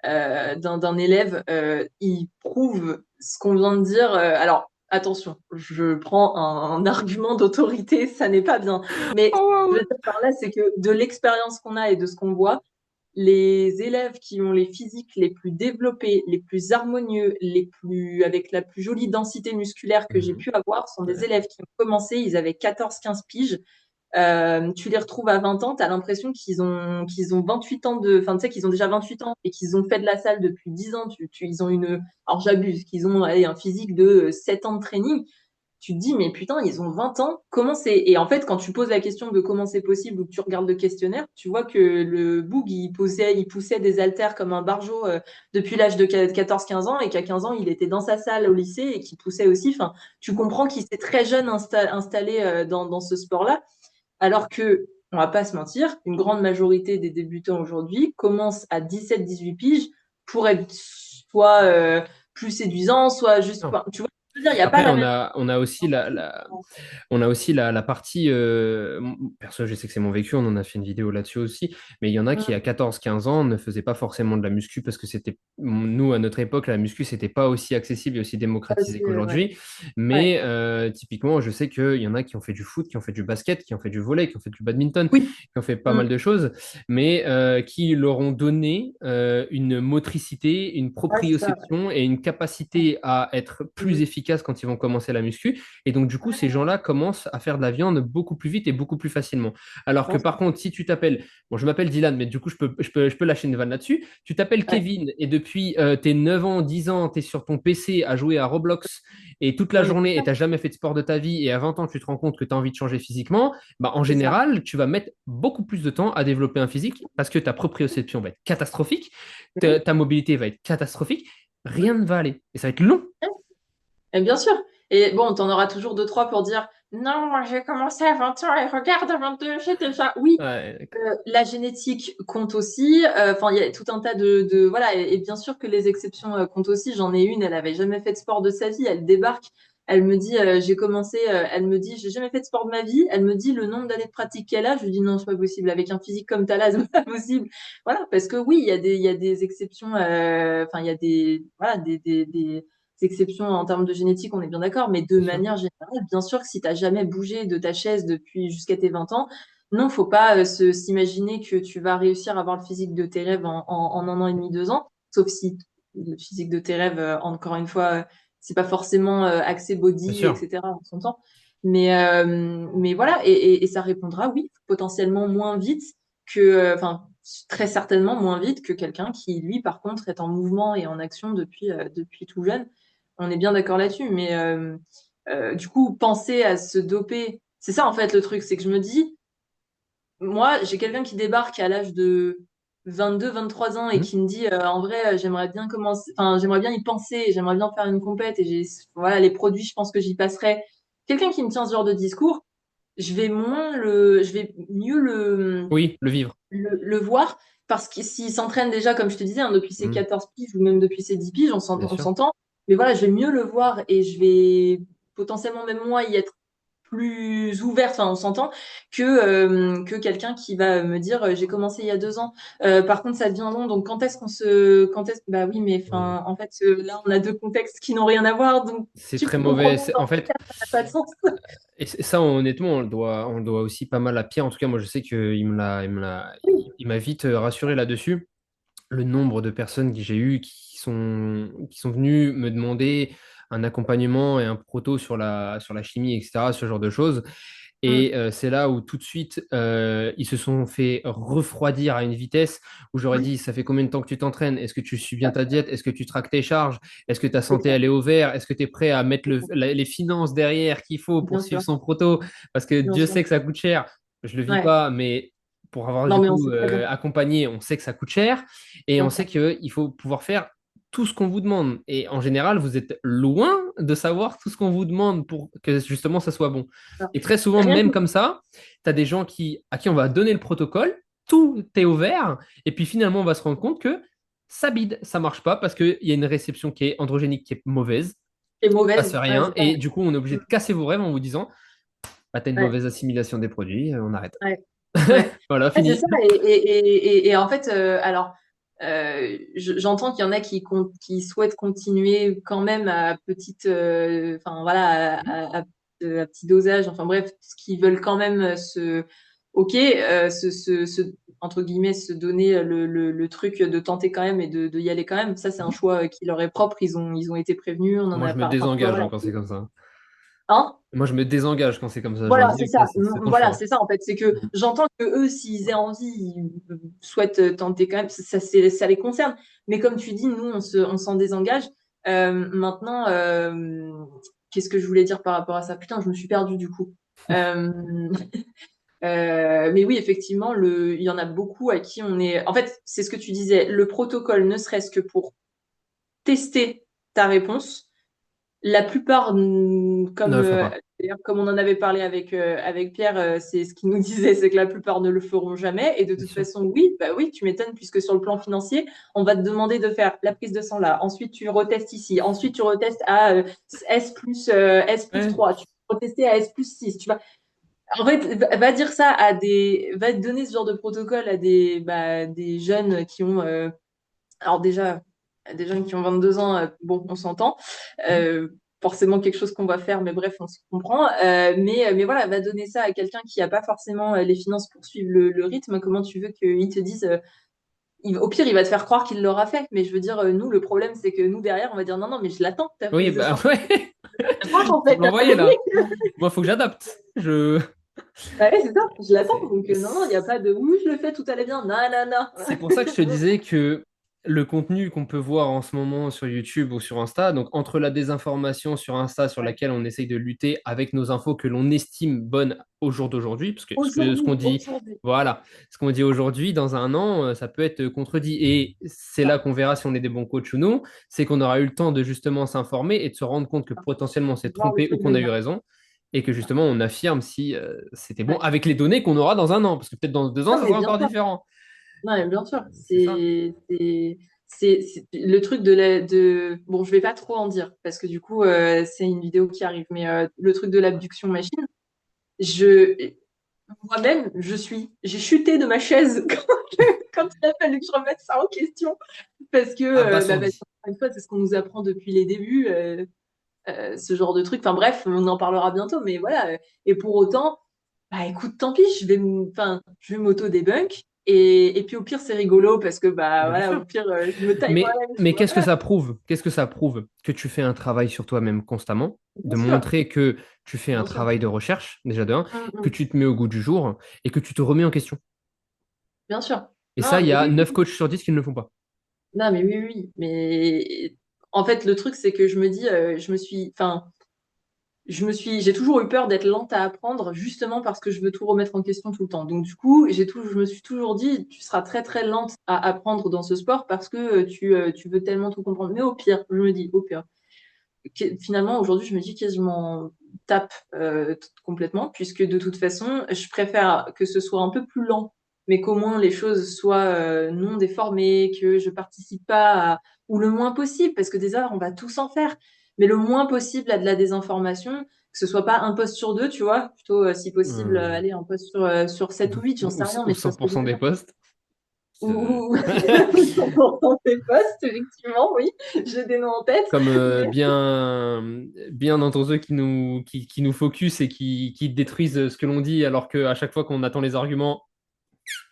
d'un élève, il prouve ce qu'on vient de dire. Alors attention, je prends un argument d'autorité, ça n'est pas bien, mais ce Oh, que je veux waouh. dire par là, c'est que de l'expérience qu'on a et de ce qu'on voit, les élèves qui ont les physiques les plus développés, les plus harmonieux, avec la plus jolie densité musculaire que j'ai Mhm. pu avoir sont des Ouais. élèves qui ont commencé, ils avaient 14-15 piges. Tu les retrouves à 20 ans, tu as l'impression qu'ils ont 28 ans enfin, tu sais, qu'ils ont déjà 28 ans et qu'ils ont fait de la salle depuis 10 ans. Ils ont alors j'abuse, qu'ils ont allez, un physique de 7 ans de training. Tu te dis, mais putain, ils ont 20 ans. Comment c'est? Et en fait, quand tu poses la question de comment c'est possible ou que tu regardes le questionnaire, tu vois que le Boog, il poussait des haltères comme un barjot depuis l'âge de 14-15 ans et qu'à 15 ans, il était dans sa salle au lycée et qu'il poussait aussi. Enfin, tu comprends qu'il s'est très jeune installé dans ce sport-là. Alors que, on va pas se mentir, une grande majorité des débutants aujourd'hui commencent à 17-18 piges pour être soit plus séduisants, soit juste, Non. tu vois, je veux dire, il n'y a pas Après, la même. on a aussi on a aussi la partie. Perso, je sais que c'est mon vécu, on en a fait une vidéo là-dessus aussi. Mais il y en a qui, à 14-15 ans, ne faisaient pas forcément de la muscu parce que c'était. Nous, à notre époque, la muscu, c'était pas aussi accessible et aussi démocratisé Ouais. qu'aujourd'hui. Ouais. Mais typiquement, je sais qu'il y en a qui ont fait du foot, qui ont fait du basket, qui ont fait du volley, qui ont fait du badminton, qui Oui. ont fait pas Mm. mal de choses, mais qui leur ont donné une motricité, une Ouais, c'est ça. proprioception et une capacité à être plus Mm. efficaces quand ils vont commencer la muscu. Et donc, du coup, ces gens-là commencent à faire de la viande beaucoup plus vite et beaucoup plus facilement. Alors que Ouais, par contre, si tu t'appelles, bon, je m'appelle Dylan, mais du coup, je peux lâcher une vanne là-dessus. Tu t'appelles ouais. Kevin et depuis tes 9 ans, 10 ans, tu es sur ton PC à jouer à Roblox et toute la Non, mais journée et c'est tu n'as jamais fait de sport de ta vie et à 20 ans, tu te rends compte que tu as envie de changer physiquement, bah, en ça. général, tu vas mettre beaucoup plus de temps à développer un physique parce que ta proprioception va être catastrophique, Oui. ta mobilité va être catastrophique, rien ne va aller. Et ça va être long. Et bien sûr. Et bon, t'en auras toujours deux, trois pour dire non, moi j'ai commencé à 20 ans et regarde, à 22, j'ai déjà. Oui, Ouais, la génétique compte aussi. Enfin, il y a tout un tas voilà. Et bien sûr que les exceptions comptent aussi. J'en ai une, elle avait jamais fait de sport de sa vie. Elle débarque. Elle me dit, j'ai commencé. Elle me dit, j'ai jamais fait de sport de ma vie. Elle me dit le nombre d'années de pratique qu'elle a. Je lui dis non, c'est pas possible. Avec un physique comme t'as là, c'est pas possible. Voilà, parce que oui, il y a des exceptions. Enfin, il y a voilà, des exceptions en termes de génétique, on est bien d'accord. Mais de c'est sûr. manière générale, bien sûr que si t'as jamais bougé de ta chaise depuis jusqu'à tes 20 ans, non, faut pas s'imaginer que tu vas réussir à avoir le physique de tes rêves en 1 an et demi, 2 ans, sauf si le physique de tes rêves, encore une fois, c'est pas forcément axé Bien body, sûr. etc. en son temps. Mais voilà, et ça répondra, oui, potentiellement moins vite que, enfin, très certainement moins vite que quelqu'un qui, lui, par contre, est en mouvement et en action depuis tout jeune. On est bien d'accord là-dessus. Mais du coup, penser à se doper, c'est ça en fait le truc, c'est que je me dis, moi, j'ai quelqu'un qui débarque à l'âge de 22, 23 ans et Hmm. qui me dit, en vrai, j'aimerais bien commencer, enfin, j'aimerais bien y penser, j'aimerais bien faire une compète et voilà, les produits, je pense que j'y passerai. Quelqu'un qui me tient ce genre de discours, je vais mieux Oui, le vivre. le voir parce que s'il s'entraîne déjà, comme je te disais, hein, depuis ses Hmm. 14 piges ou même depuis ses 10 piges, Bien on sûr. s'entend. Mais voilà, je vais mieux le voir et je vais potentiellement même moi y être plus ouverte, enfin on s'entend, que quelqu'un qui va me dire j'ai commencé il y a 2 ans. Par contre ça devient long, donc quand est-ce bah oui mais Ouais. enfin en fait là on a deux contextes qui n'ont rien à voir, donc C'est tu très comprends mauvais. bien dans En ce fait, cas ça n'a pas de sens. et ça, honnêtement, on le doit aussi pas mal à Pierre. En tout cas, moi, je sais il m'a vite rassuré là-dessus. Le nombre de personnes que j'ai eues qui sont venues me demander un accompagnement et un proto sur la chimie, etc., ce genre de choses. Mm. Et c'est là où tout de suite, ils se sont fait refroidir à une vitesse où j'aurais Oui, dit, ça fait combien de temps que tu t'entraînes? Est-ce que tu suis bien ta diète? Est-ce que tu traques tes charges? Est-ce que ta c'est santé, clair, elle est au vert? Est-ce que tu es prêt à mettre c'est clair. les finances derrière qu'il faut pour Bien suivre sûr, son proto? Parce que bien Dieu sûr. sait que ça coûte cher. Je le vis Ouais. pas, mais pour avoir Non du mais on coup sait très bien, accompagné, on sait que ça coûte cher et bien on sait sûr. qu'il faut pouvoir faire tout ce qu'on vous demande. Et en général, vous êtes loin de savoir tout ce qu'on vous demande pour que justement ça soit bon. Alors, Et très souvent, rien que même comme ça, tu as des gens à qui on va donner le protocole, tout est ouvert, et puis finalement, on va se rendre compte que ça bide, ça marche pas parce qu'il y a une réception qui est androgénique qui est mauvaise, c'est ça se fait mauvaise. Ouais, rien, c'est et pareil. du coup, on est obligé Mm. de casser vos rêves en vous disant, bah, t'as une Ouais, mauvaise assimilation des produits, on arrête. ouais, ouais. Voilà, Ouais, c'est fini. ça. Et en fait, alors, j'entends qu'il y en a qui souhaitent continuer quand même à petite, enfin voilà, à petit dosage. Enfin bref, qui veulent quand même ok, entre guillemets, se donner le truc de tenter quand même et de y aller quand même. Ça, c'est un choix qui leur est propre. Ils ont été prévenus. On en Moi, a je me pas. Enfin, tu vois, désengage voilà. quand c'est comme ça. Hein? Moi, je me désengage quand c'est comme ça. Je leur Voilà, dis, c'est ok, ça. c'est ton Voilà, choix. c'est ça en fait. C'est que Mm. j'entends que eux, s'ils aient envie, ils souhaitent tenter quand même. Ça les concerne. Mais comme tu dis, nous, on s'en désengage. Maintenant, qu'est-ce que je voulais dire par rapport à ça? Putain, je me suis perdue du coup. Euh, mais oui, effectivement, il y en a beaucoup à qui on est. En fait, c'est ce que tu disais. Le protocole, ne serait-ce que pour tester ta réponse. La plupart, Ne le fera pas. d'ailleurs, comme on en avait parlé avec Pierre, c'est ce qu'il nous disait, c'est que la plupart ne le feront jamais. Et de Bien toute sûr. façon, oui, bah oui, tu m'étonnes, puisque sur le plan financier, on va te demander de faire la prise de sang là. Ensuite, tu retestes ici. Ensuite, tu retestes à S plus Ouais. 3. Tu vas retester à S plus 6. Tu vas... En fait, va dire ça va te donner ce genre de protocole à des jeunes qui ont, alors déjà, des jeunes qui ont 22 ans, bon, on s'entend. Mm. Euh, Forcément quelque chose qu'on va faire, mais bref, on se comprend. Mais voilà, va donner ça à quelqu'un qui n'a pas forcément les finances pour suivre le rythme. Comment tu veux qu'ils te disent, au pire, il va te faire croire qu'il l'aura fait. Mais je veux dire, nous, le problème, c'est que nous, derrière, on va dire non, non, mais je l'attends, ta Oui, prise de bah sang. ouais. Je l'attends, en Faut fait. me l'envoyer là. Moi, faut que j'adapte. Ouais, c'est ça, je l'attends. C'est Donc, non, non, il n'y a pas de oui, je le fais, tout allait bien. Non, non, c'est pour ça que je te non. disais que le contenu qu'on peut voir en ce moment sur YouTube ou sur Insta, donc entre la désinformation sur Insta sur Ouais. laquelle on essaye de lutter avec nos infos que l'on estime bonnes au jour d'aujourd'hui, parce que ce qu'on Aujourd'hui, dit, aujourd'hui. voilà, ce qu'on dit aujourd'hui, dans un an, ça peut être contredit. Et c'est là qu'on verra si on est des bons coachs ou non, c'est qu'on aura eu le temps de justement s'informer et de se rendre compte que potentiellement on s'est Voir le trompé ou truc qu'on a eu venir. raison. Et que justement, on affirme si c'était bon Ouais. avec les données qu'on aura dans un an. Parce que peut-être dans 2 ans, Non, ça mais sera bien encore sûr. différent. Non, mais bien sûr, C'est ça. c'est le truc bon, je vais pas trop en dire parce que du coup, c'est une vidéo qui arrive, mais le truc de l'abduction machine, je, moi-même, j'ai chuté de ma chaise quand il a fallu que je remette ça en question parce que, Abasourdi. encore une fois, c'est ce qu'on nous apprend depuis les débuts, ce genre de truc. Enfin bref, on en parlera bientôt, mais voilà. Et pour autant, bah écoute, tant pis, enfin, je vais m'auto-débunk. Et puis au pire, c'est rigolo parce que bah Bien voilà, au sûr. pire, je me taille moi-même, tu Mais vois. qu'est-ce que ça prouve? Qu'est-ce que ça prouve? Que tu fais un travail sur toi-même constamment, Bien de sûr, montrer que tu fais un bien sûr. travail de recherche, déjà de un, que Mm. tu te mets au goût du jour et que tu te remets en question. Bien sûr. Et ça, Non, il y mais a oui, 9 oui. coachs sur 10 qui ne le font pas. Non, mais oui, oui. Oui. Mais en fait, le truc, c'est que je me dis, j'ai toujours eu peur d'être lente à apprendre, justement parce que je veux tout remettre en question tout le temps. Donc, du coup, je me suis toujours dit, tu seras très, très lente à apprendre dans ce sport parce que tu veux tellement tout comprendre. Mais au pire, je me dis, au pire. Finalement, aujourd'hui, je me dis que je m'en tape complètement, puisque de toute façon, je préfère que ce soit un peu plus lent, mais qu'au moins les choses soient non déformées, que je participe pas ou le moins possible, parce que des erreurs, on va tous en faire, mais le moins possible à de la désinformation, que ce soit pas un post sur deux, tu vois, plutôt si possible, Euh, aller un post sur 7 ou 8, j'en sais rien, ou mais tu vois ce que je veux 100% des dire. postes. Ou 100% des postes, effectivement, oui, j'ai des noms en tête. Comme Mais bien d'entre eux qui nous focus et qui détruisent ce que l'on dit, alors qu'à chaque fois qu'on attend les arguments.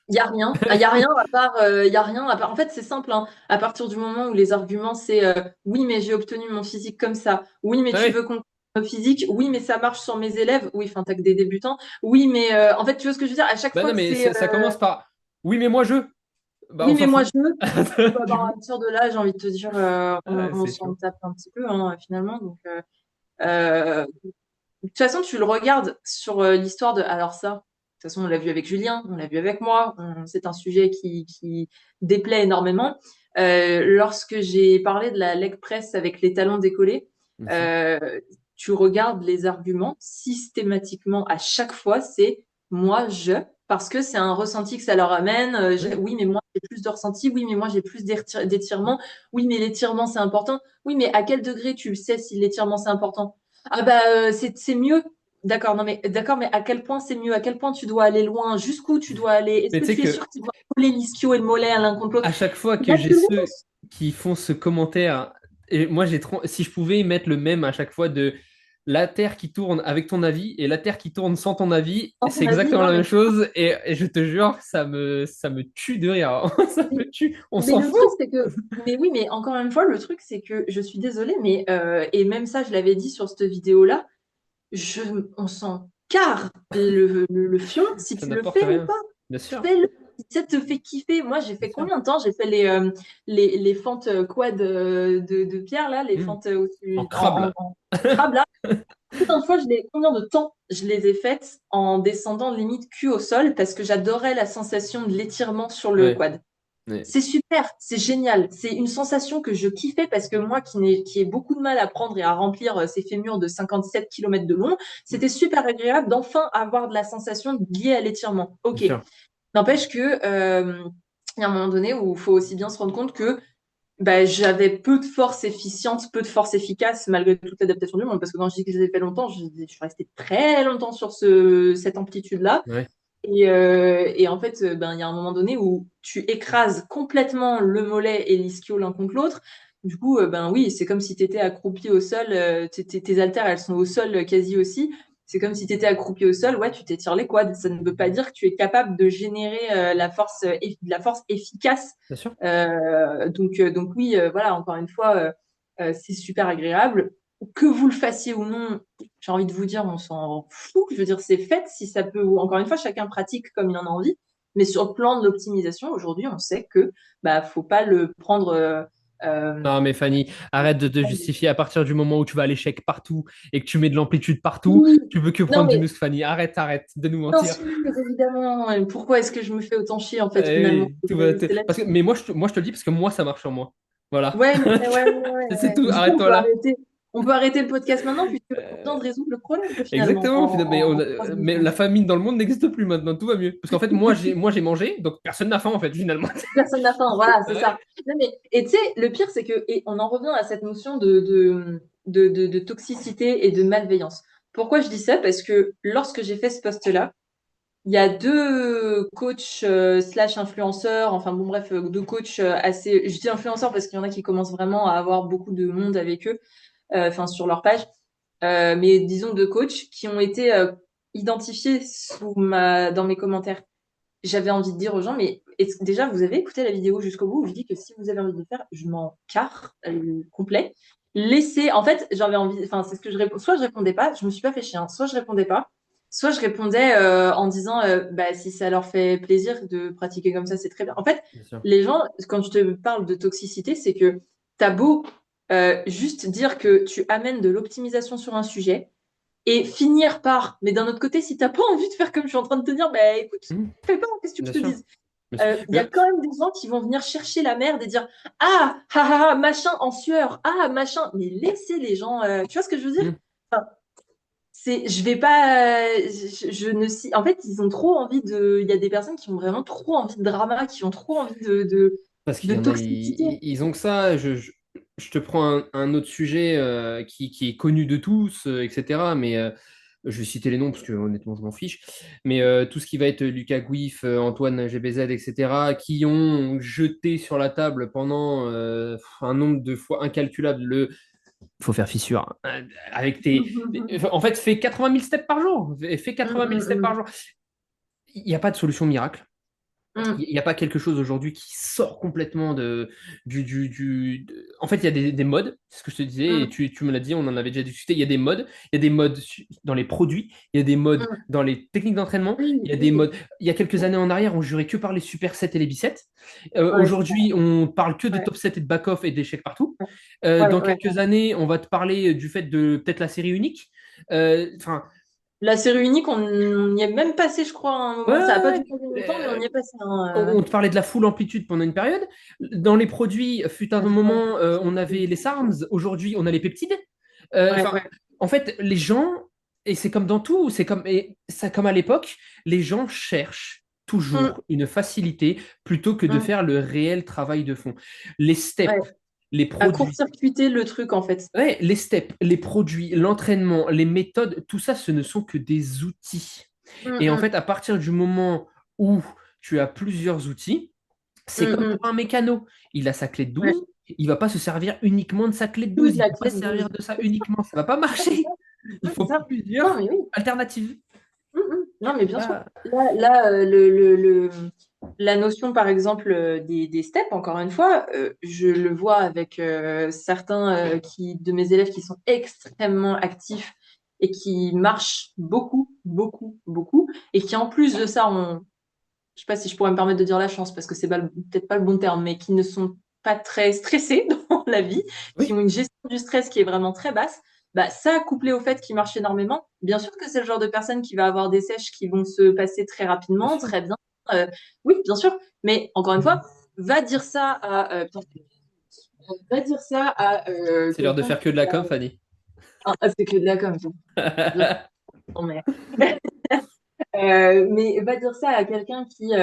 il y a rien. Il y a rien à part. Il y a rien à part. En fait, c'est simple. Hein. À partir du moment où les arguments, c'est oui, mais j'ai obtenu mon physique comme ça. Oui, mais Ah tu ouais. veux qu'on mon physique. Oui, mais ça marche sur mes élèves. Oui, enfin, t'as que des débutants. Oui, mais en fait, tu vois ce que je veux dire? À chaque Bah fois non, que mais c'est ça commence par oui, mais moi je. Bah oui, on mais s'en moi fout. je veux. Bah, Du à coup, partir de là, j'ai envie de te dire, ah, on c'est s'en chaud. tape un petit peu hein, finalement. Donc, de toute façon, tu le regardes sur l'histoire de. Alors ça, de toute façon, on l'a vu avec Julien, on l'a vu avec moi. C'est un sujet qui déplaît énormément. Lorsque j'ai parlé de la leg press avec les talons décollés, Mhm. euh, tu regardes les arguments systématiquement à chaque fois, c'est moi je parce que c'est un ressenti que ça leur amène. Ouais. Oui, mais moi j'ai plus de ressenti. Oui, mais moi j'ai plus d'étirement. Oui, mais l'étirement c'est important. Oui, mais à quel degré tu le sais si l'étirement c'est important? Ah bah c'est mieux. D'accord, non mais d'accord, mais à quel point c'est mieux? À quel point tu dois aller loin? Jusqu'où tu dois aller? Est-ce Mais que tu sais tu es que sûr que tu dois coller l'ischio et le mollet l'un contre l'autre? à chaque fois que Va j'ai plus loin. ceux qui font ce commentaire, et moi si je pouvais mettre le même à chaque fois de la Terre qui tourne avec ton avis et la Terre qui tourne sans ton avis, Dans c'est ton avis, exactement non la même mais chose et je te jure, ça me tue de rire. Ça me tue. On mais s'en le fout. truc c'est que mais oui mais encore une fois le truc c'est que je suis désolée mais et même ça je l'avais dit sur cette vidéo là, je on s'en carre le fion si Ça tu le n'apporte fais ou rien. pas. Bien sûr. Fais-le. Si ça te fait kiffer. Moi, j'ai Bien fait sûr. combien de temps? J'ai fait les fentes quad de pierre, là, les Hmm. fentes En crabe, là. en crabe, là. Combien de fois, combien de temps je les ai faites en descendant limite cul au sol parce que j'adorais la sensation de l'étirement sur le Ouais. quad. Ouais. C'est super, c'est génial. C'est une sensation que je kiffais parce que moi, qui ai beaucoup de mal à prendre et à remplir ces fémurs de 57 km de long, Hmm. c'était super agréable d'enfin avoir de la sensation liée à l'étirement. Bien Ok. sûr. N'empêche que il y a un moment donné où il faut aussi bien se rendre compte que bah, j'avais peu de force efficiente, peu de force efficace malgré toute l'adaptation du monde. Parce que quand je dis que je les ai fait longtemps, je suis restée très longtemps sur cette amplitude-là. Ouais. Et en fait, ben, il y a un moment donné où tu écrases complètement le mollet et l'ischio l'un contre l'autre. Du coup, ben oui, c'est comme si tu étais accroupi au sol. Tes haltères, elles sont au sol quasi aussi. C'est comme si tu étais accroupi au sol. Ouais, tu t'étires les quads. Ça ne veut pas dire que tu es capable de générer la force efficace. Bien sûr. Donc oui, voilà, encore une fois, c'est super agréable. Que vous le fassiez ou non, j'ai envie de vous dire, on s'en fout. Je veux dire, c'est fait si ça peut. Encore une fois, chacun pratique comme il en a envie. Mais sur le plan de l'optimisation, aujourd'hui, on sait que bah faut pas le prendre. Euh, Non, mais Fanny, arrête de te justifier à partir du moment où tu vas à l'échec partout et que tu mets de l'amplitude partout. oui. Tu veux que Non prendre du mais muscle, Fanny. Arrête, arrête de nous non, mentir. si, mais évidemment. Pourquoi est-ce que je me fais autant chier en fait finalement? Oui, tout va C'est parce que, là-dessus. mais moi, je te le dis parce que moi, ça marche sur moi. Voilà. Ouais, mais ouais, ouais, ouais, C'est ouais. tout. Du coup, Arrête-toi là. on peut arrêter le podcast maintenant puisque on vient Euh, de résoudre le problème finalement exactement. Mais, en 3 secondes. mais la famine dans le monde n'existe plus maintenant. Tout va mieux. Parce qu'en fait, moi, j'ai mangé, donc personne n'a faim en fait, finalement. Personne n'a faim, voilà, c'est ça. Ouais. Non, mais, et tu sais, le pire, c'est que, et on en revient à cette notion de toxicité et de malveillance. Pourquoi je dis ça? Parce que lorsque j'ai fait ce poste-là, il y a deux coachs slash influenceurs, enfin bon bref, deux coachs assez, je dis influenceurs parce qu'il y en a qui commencent vraiment à avoir beaucoup de monde avec eux, enfin sur leur page, mais disons deux coachs qui ont été identifiés dans mes commentaires. J'avais envie de dire aux gens, mais déjà, vous avez écouté la vidéo jusqu'au bout où je dis que si vous avez envie de le faire, je m'en carre complet. Laissez, en fait, j'avais envie, enfin, c'est ce que je réponds. Soit je répondais pas, je me suis pas fait chier, hein, soit je répondais pas, soit je répondais en disant bah, si ça leur fait plaisir de pratiquer comme ça, c'est très bien. En fait, Bien sûr. les gens, quand je te parle de toxicité, c'est que t'as beau juste dire que tu amènes de l'optimisation sur un sujet et finir par, mais d'un autre côté, si t'as pas envie de faire comme je suis en train de te dire, bah écoute, Mhm. fais pas, qu'est-ce que Bien je te sûr. dise? Bien sûr. Il y a quand même des gens qui vont venir chercher la merde et dire ah, ah, ah, ah, machin en sueur, ah, machin, mais laissez les gens, tu vois ce que je veux dire? Mhm. Enfin, je vais pas, je ne sais, en fait, ils ont trop envie de, il y a des personnes qui ont vraiment trop envie de drama, qui ont trop envie Parce qu'il de y en a, toxicité. ils ont que ça. Je te prends un autre sujet qui est connu de tous, etc. Mais je vais citer les noms parce que honnêtement, je m'en fiche. Mais tout ce qui va être Lucas Gouif, Antoine GBZ, etc., qui ont jeté sur la table pendant un nombre de fois incalculable le. Faut faire fissure. Avec tes. En fait, fais 80 000 steps par jour. Fais Mm, 80 000 steps par mm, jour. Il n'y a pas de solution miracle. mm, Il n'y a pas quelque chose aujourd'hui qui sort complètement En fait, il y a des modes, c'est ce que je te disais, et mm, tu me l'as dit, on en avait déjà discuté. Il y a des modes dans les produits, il y a des modes mm. dans les techniques d'entraînement, Oui, il y a des oui. modes. Il y a quelques années en arrière, on jurait que par les supersets et les biceps. Ouais, c'est ça. Aujourd'hui, on parle que de Ouais, top set et de back-off et d'échecs partout. ouais, Dans ouais. quelques années, on va te parler du fait de peut-être la série unique. Enfin, La série unique, on y est même passé, je crois, à un ouais, moment. Ça a pas ouais, duré longtemps, mais on ouais. y est passé, hein. On te parlait de la full amplitude pendant une période. Dans les produits, fut un moment, on avait les SARMs. Aujourd'hui, on a les peptides. Ouais, Enfin, ouais. en fait, les gens, et c'est comme dans tout, comme à l'époque, les gens cherchent Mm, toujours une facilité plutôt que de mm, faire le réel travail de fond. Les ouais. steps, les À produits, court-circuiter le truc, en fait. ouais, les steps, les produits, l'entraînement, les méthodes, tout ça, ce ne sont que des outils. Mm, Et en mm, fait, à partir du moment où tu as plusieurs outils, c'est mm, comme mm. pour un mécano. Il a sa clé de Ouais. 12, il va pas se servir uniquement de sa clé de Oui, 12, il la va pas clé se de servir 12. de ça uniquement, ça va pas marcher. Il Ouais, c'est faut ça. Non, plusieurs mais oui. alternatives. Non, mais bien sûr. Ah, Là, la notion, par exemple, des steps, encore une fois, je le vois avec certains de mes élèves qui sont extrêmement actifs et qui marchent beaucoup, beaucoup, beaucoup, et qui, en plus de ça, ont, je sais pas si je pourrais me permettre de dire la chance, parce que c'est peut-être pas le bon terme, mais qui ne sont pas très stressés dans la vie, qui oui, ont une gestion du stress qui est vraiment très basse, bah, ça, couplé au fait qu'ils marchent énormément, bien sûr que c'est le genre de personne qui va avoir des sèches qui vont se passer très bien rapidement, sûr. très bien. Euh, oui, bien sûr, mais encore une fois, va dire ça à, va dire ça à C'est l'heure de quelqu'un faire qui... que de la com, Fanny. Ah, c'est que de la com, ça. Bien sûr. Non, mais mais va dire ça à quelqu'un qui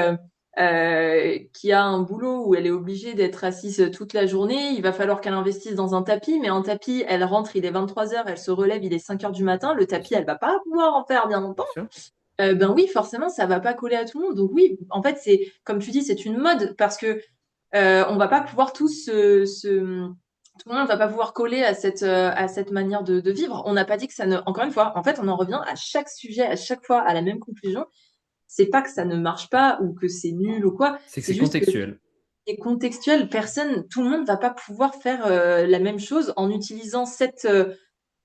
a un boulot où elle est obligée d'être assise toute la journée. Il va falloir qu'elle investisse dans un tapis, mais un tapis, elle rentre, il est 23 heures, elle se relève, il est 5 heures du matin. Le Bien tapis, sûr, elle va pas pouvoir en faire bien longtemps. bien sûr. Ben oui, forcément, ça va pas coller à tout le monde. Donc oui, en fait, c'est comme tu dis, c'est une mode parce que on va pas pouvoir tout le monde va pas pouvoir coller à cette manière de vivre. On n'a pas dit que ça ne. Encore une fois, en fait, on en revient à chaque sujet, à chaque fois à la même conclusion. C'est pas que ça ne marche pas ou que c'est nul ou quoi. C'est que C'est c'est juste que contextuel. c'est contextuel. Personne, tout le monde va pas pouvoir faire la même chose en utilisant cette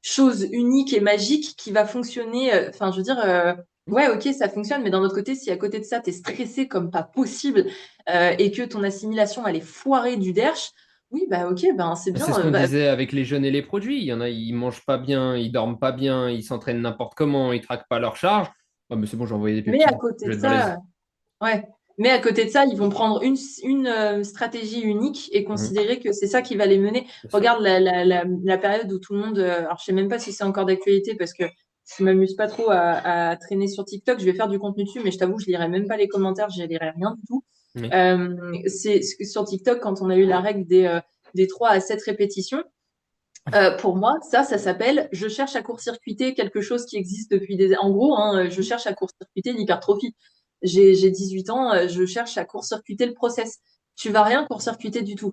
chose unique et magique qui va fonctionner. Enfin, je veux dire, ouais, ok, ça fonctionne, mais d'un autre côté, si à côté de ça, t'es stressé comme pas possible et que ton assimilation, elle est foirée du derche, oui, bah ok, ben c'est C'est bien. ce qu'on disait avec les jeunes et les produits. Il y en a, ils mangent pas bien, ils dorment pas bien, ils s'entraînent n'importe comment, ils traquent pas leur charge. Ah, mais c'est bon, j'ai envoyé des mais à peptides, je côté vais de être balèze. ça, ouais. Mais à côté de ça, ils vont prendre une stratégie unique et Mhm, considérer que c'est ça qui va les mener. bien sûr. Regarde la période où tout le monde, alors je sais même pas si c'est encore d'actualité parce que je m'amuse pas trop à traîner sur TikTok. Je vais faire du contenu dessus, mais je t'avoue, je lirai même pas les commentaires, je lirai rien du tout. Oui. C'est sur TikTok quand on a eu la règle des 3 à 7 répétitions. Pour moi, ça s'appelle je cherche à court-circuiter quelque chose qui existe depuis des... En gros, hein, je cherche à court-circuiter l'hypertrophie. J'ai 18 ans, je cherche à court-circuiter le process. Tu vas rien court-circuiter du tout.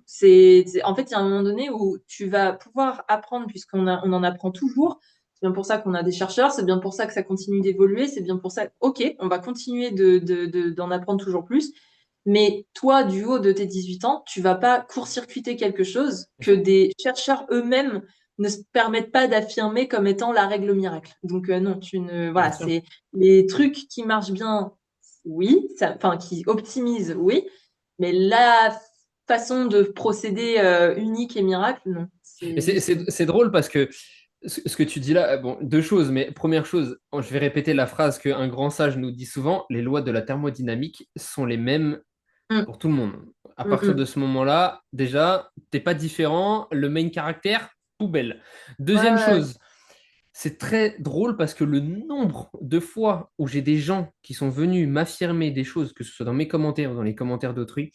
En fait, il y a un moment donné où tu vas pouvoir apprendre, on en apprend toujours. C'est bien pour ça qu'on a des chercheurs, c'est bien pour ça que ça continue d'évoluer, c'est bien pour ça, ok, on va continuer d'en apprendre toujours plus. Mais toi, du haut de tes 18 ans, tu vas pas court-circuiter quelque chose que des chercheurs eux-mêmes ne se permettent pas d'affirmer comme étant la règle miracle. Donc non, Bien voilà, sûr. c'est les trucs qui marchent bien, oui, enfin qui optimisent, oui, mais la façon de procéder unique et miracle, non, Et c'est juste. c'est drôle parce que ce que tu dis là, bon, deux choses, mais première chose, je vais répéter la phrase qu'un grand sage nous dit souvent, les lois de la thermodynamique sont les mêmes Mm, pour tout le monde. À mm, partir de mm. ce moment-là, déjà, t'es pas différent, le main caractère, poubelle. Ouais, Deuxième ouais, chose, c'est très drôle parce que le nombre de fois où j'ai des gens qui sont venus m'affirmer des choses, que ce soit dans mes commentaires ou dans les commentaires d'autrui,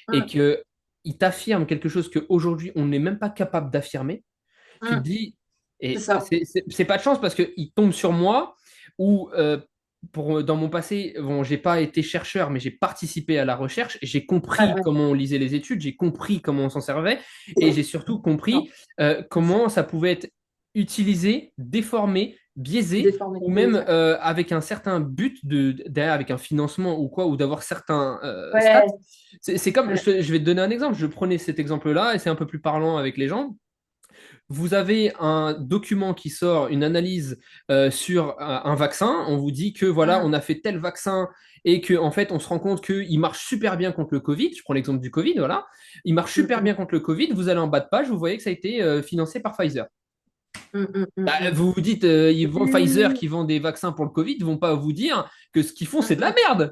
ouais. et que ils t'affirment quelque chose qu'aujourd'hui on n'est même pas capable d'affirmer, tu te Mm, dis, c'est et ça. c'est pas de chance parce qu'ils tombent sur moi, ou dans mon passé, bon, j'ai pas été chercheur, mais j'ai participé à la recherche, j'ai Ouais, compris ouais. comment on lisait les études, j'ai compris comment on s'en servait, et j'ai surtout Non, compris c'est ça. comment ça pouvait être utilisé, déformé, biaisé, Déformé, ou c'est même ça. avec un certain but derrière, avec un financement ou quoi, ou d'avoir certains stats. Ouais, C'est comme, ouais. je vais te donner un exemple, je prenais cet exemple-là, et c'est un peu plus parlant avec les gens. Vous avez un document qui sort, une analyse sur un vaccin. On vous dit que voilà, Mm, on a fait tel vaccin et que en fait, on se rend compte qu'il marche super bien contre le Covid. Je prends l'exemple du Covid, voilà. Il marche mm, super mm, bien contre le Covid. Vous allez en bas de page, vous voyez que ça a été financé par Pfizer. mm, mm, mm, Bah, mm. vous vous dites, ils vont, Pfizer Oui, qui vend des vaccins pour le Covid, ils vont pas vous dire que ce qu'ils font, mm, c'est de la mm. merde.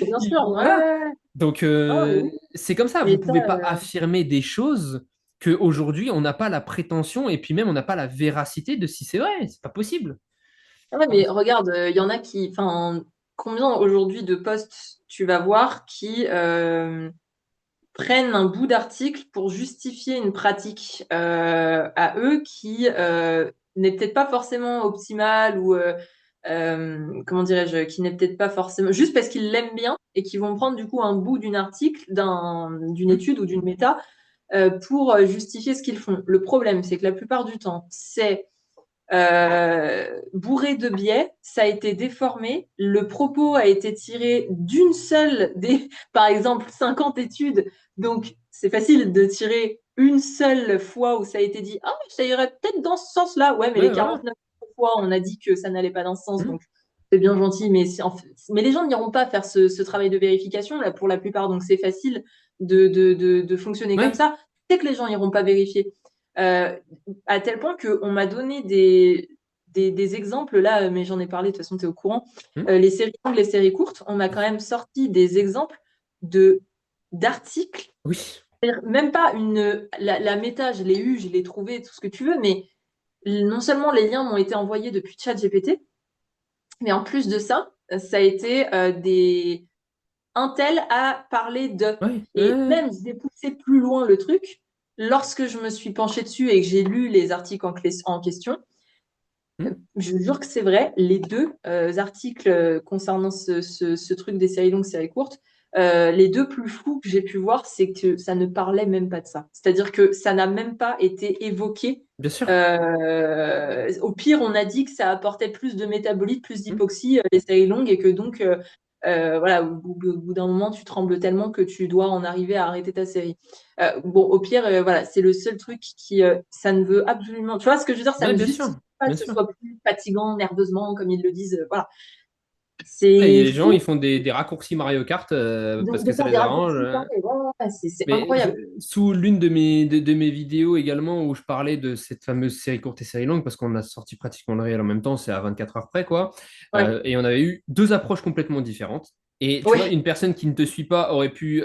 Bien sûr, ouais, Voilà. ouais, ouais. Donc, Ah oui. c'est comme ça. Vous Mais ne ça, pouvez pas affirmer des choses qu'aujourd'hui, on n'a pas la prétention et puis même on n'a pas la véracité de si c'est vrai. C'est pas possible. ouais, mais regarde, il y en a qui, enfin, combien aujourd'hui de posts tu vas voir qui prennent un bout d'article pour justifier une pratique à eux qui n'est peut-être pas forcément optimale ou comment dirais-je, qui n'est peut-être pas forcément juste parce qu'ils l'aiment bien et qui vont prendre du coup un bout d'une article, d'une Hmm. étude ou d'une méta pour justifier ce qu'ils font. Le problème, c'est que la plupart du temps, c'est bourré de biais, ça a été déformé, le propos a été tiré d'une seule des, par exemple, 50 études, donc c'est facile de tirer une seule fois où ça a été dit, ah, ça irait peut-être dans ce sens-là, ouais, mais les Ouais, voilà. 49 fois, on a dit que ça n'allait pas dans ce sens, Hmm. donc c'est bien gentil, mais, mais les gens n'iront pas faire ce travail de vérification, là, pour la plupart, donc c'est facile de fonctionner comme Ouais. ça. C'est que les gens n'iront pas vérifier. Euh, à tel point qu'on m'a donné des exemples là, mais j'en ai parlé, de toute façon, tu es au courant. Hmm. Les séries longues, les séries courtes, on m'a Bien quand sûr. même sorti des exemples de d'articles, Oui. même pas la méta, je l'ai eu, je l'ai trouvé, tout ce que tu veux, mais non seulement les liens m'ont été envoyés depuis ChatGPT, mais en plus de ça, ça a été un tel a parlé de. Ouais. Et même, je vais pousser plus loin le truc. Lorsque je me suis penchée dessus et que j'ai lu les articles en question, Hmm. je jure que c'est vrai, les deux articles concernant ce truc des séries longues, séries courtes, les deux plus flous que j'ai pu voir, c'est que ça ne parlait même pas de ça. C'est-à-dire que ça n'a même pas été évoqué. Bien sûr. Au pire, on a dit que ça apportait plus de métabolites, plus Hmm. d'hypoxie, les séries longues, et que donc, voilà, au bout d'un moment, tu trembles tellement que tu dois en arriver à arrêter ta série. Bon, au pire, voilà, c'est le seul truc qui, ça ne veut absolument, tu vois ce que je veux dire, ça Ouais, ne bien sûr. justifie pas Bien que ce sûr. soit plus fatigant nerveusement, comme ils le disent. Voilà. Ouais, C'est les gens, fou ils font des raccourcis Mario Kart parce de que ça faire les des arrange. raccourcis pareils. Ouais, ouais, ouais, c'est Mais incroyable. sous l'une de mes vidéos également où je parlais de cette fameuse série courte et série longue, parce qu'on a sorti pratiquement le réel en même temps, c'est à 24 heures près, quoi. Ouais. Et on avait eu deux approches complètement différentes. Et tu vois, Ouais. une personne qui ne te suit pas aurait pu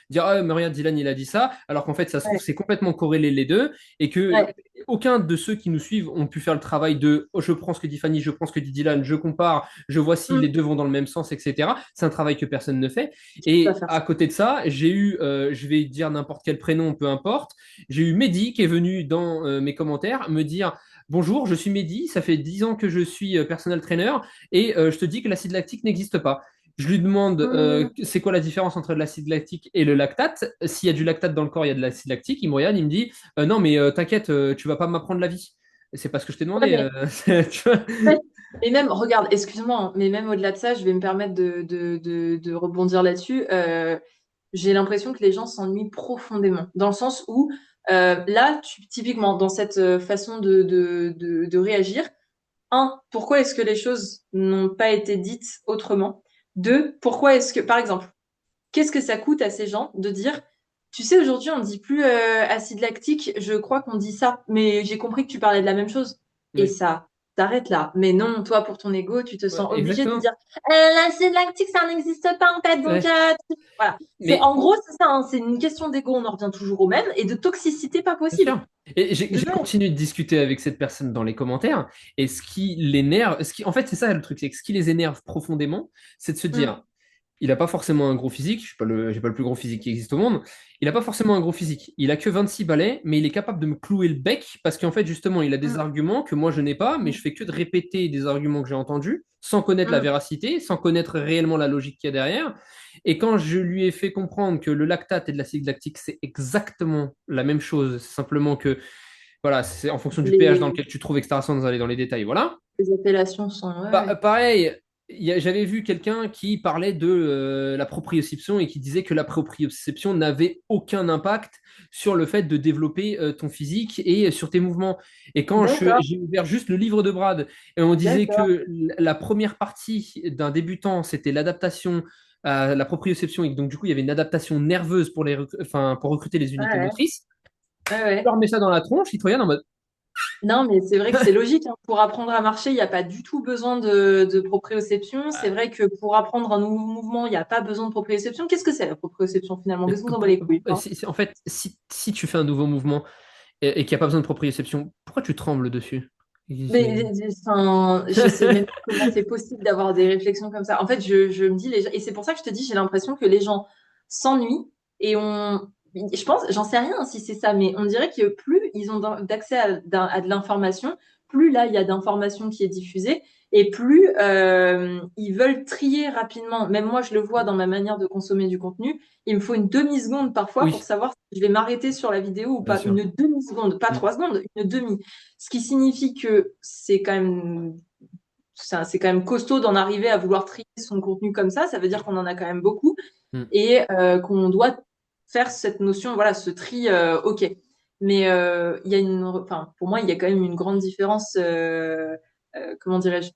dire ah, mais regarde, Dylan, il a dit ça, alors qu'en fait, ça se trouve, Ouais. c'est complètement corrélé les deux, et que Ouais. aucun de ceux qui nous suivent ont pu faire le travail de oh, je prends ce que dit Fanny, je prends ce que dit Dylan, je compare, je vois si Mm. les deux vont dans le même sens, etc. C'est un travail que personne ne fait. Pas Et faire à ça. côté de ça, j'ai eu, je vais dire n'importe quel prénom, peu importe, j'ai eu Mehdi qui est venu dans mes commentaires me dire bonjour, je suis Mehdi, ça fait 10 ans que je suis personal trainer et je te dis que l'acide lactique n'existe pas. Je lui demande Mm. c'est quoi la différence entre l'acide lactique et le lactate. S'il y a du lactate dans le corps, il y a de l'acide lactique. Il me regarde, il me dit non, mais t'inquiète, tu vas pas m'apprendre la vie. C'est pas ce que je t'ai Ouais, demandé. mais, Tu vois. ouais. Mais même, regarde, excuse-moi, hein, mais même au-delà de ça, je vais me permettre de rebondir là-dessus. j'ai l'impression que les gens s'ennuient profondément. Dans le sens où, là, typiquement, dans cette façon de réagir, pourquoi est-ce que les choses n'ont pas été dites autrement? Deux, pourquoi est-ce que, par exemple, qu'est-ce que ça coûte à ces gens de dire, tu sais, aujourd'hui, on dit plus acide lactique, je crois qu'on dit ça, mais j'ai compris que tu parlais de la même chose. Et Oui, ça t'arrête là. Mais non, toi, pour ton ego, tu te ouais, sens obligé de exactement. dire, l'acide lactique, ça n'existe pas en fait, donc Ouais. voilà. C'est Mais en gros, c'est ça, hein, c'est une question d'ego, on en revient toujours au même, et de toxicité pas bien possible. sûr. Et j'ai Désolée. continué de discuter avec cette personne dans les commentaires. Et ce qui l'énerve, en fait, c'est ça le truc, c'est que ce qui les énerve profondément, c'est de se Mm, dire, il n'a pas forcément un gros physique, je suis pas j'ai pas le plus gros physique qui existe au monde. Il n'a pas forcément un gros physique. Il a que 26 balais, mais il est capable de me clouer le bec parce qu'en fait, justement, il a des mm, arguments que moi je n'ai pas, mais je mm, fais que de répéter des arguments que j'ai entendus sans connaître la mm. véracité, sans connaître réellement la logique qu'il y a derrière. Et quand je lui ai fait comprendre que le lactate et de l'acide lactique, c'est exactement la même chose, c'est simplement que voilà, c'est en fonction du pH dans Les, lequel tu te trouves, etc., sans aller dans les détails, voilà. les appellations sont. Ouais, ouais. Pareil, j'avais vu quelqu'un qui parlait de la proprioception et qui disait que la proprioception n'avait aucun impact sur le fait de développer ton physique et sur tes mouvements. Et quand D'accord, j'ai ouvert juste le livre de Brad et on disait d'accord. que la première partie d'un débutant, c'était l'adaptation à la proprioception et que donc du coup il y avait une adaptation nerveuse pour enfin, pour recruter les Ouais, unités ouais. motrices, Ouais, tu leur ouais. mets ça dans la tronche, ils te regardent en mode Non, mais c'est vrai que c'est logique, hein. Pour apprendre à marcher, il n'y a pas du tout besoin de proprioception. C'est vrai que pour apprendre un nouveau mouvement, il n'y a pas besoin de proprioception. Qu'est-ce que c'est la proprioception finalement? Qu'est-ce qu'on s'en bat les couilles, hein? En fait, si tu fais un nouveau mouvement et qu'il n'y a pas besoin de proprioception, pourquoi tu trembles dessus? Mais enfin, je sais même pas comment c'est possible d'avoir des réflexions comme ça. En fait, je me dis, et c'est pour ça que je te dis, j'ai l'impression que les gens s'ennuient et je pense, j'en sais rien si c'est ça, mais on dirait que plus ils ont d'accès à de l'information, plus là, il y a d'informations qui est diffusée et plus ils veulent trier rapidement. Même moi, je le vois dans ma manière de consommer du contenu. Il me faut une demi-seconde parfois pour Oui, savoir si je vais m'arrêter sur la vidéo ou bien pas. sûr. Une demi-seconde, pas Mm. 3 secondes, une demi. Ce qui signifie que c'est quand même costaud d'en arriver à vouloir trier son contenu comme ça. Ça veut dire qu'on en a quand même beaucoup Mm. et qu'on doit faire cette notion, voilà, ce tri, ok. Mais il y a enfin, pour moi, il y a quand même une grande différence. Comment dirais-je?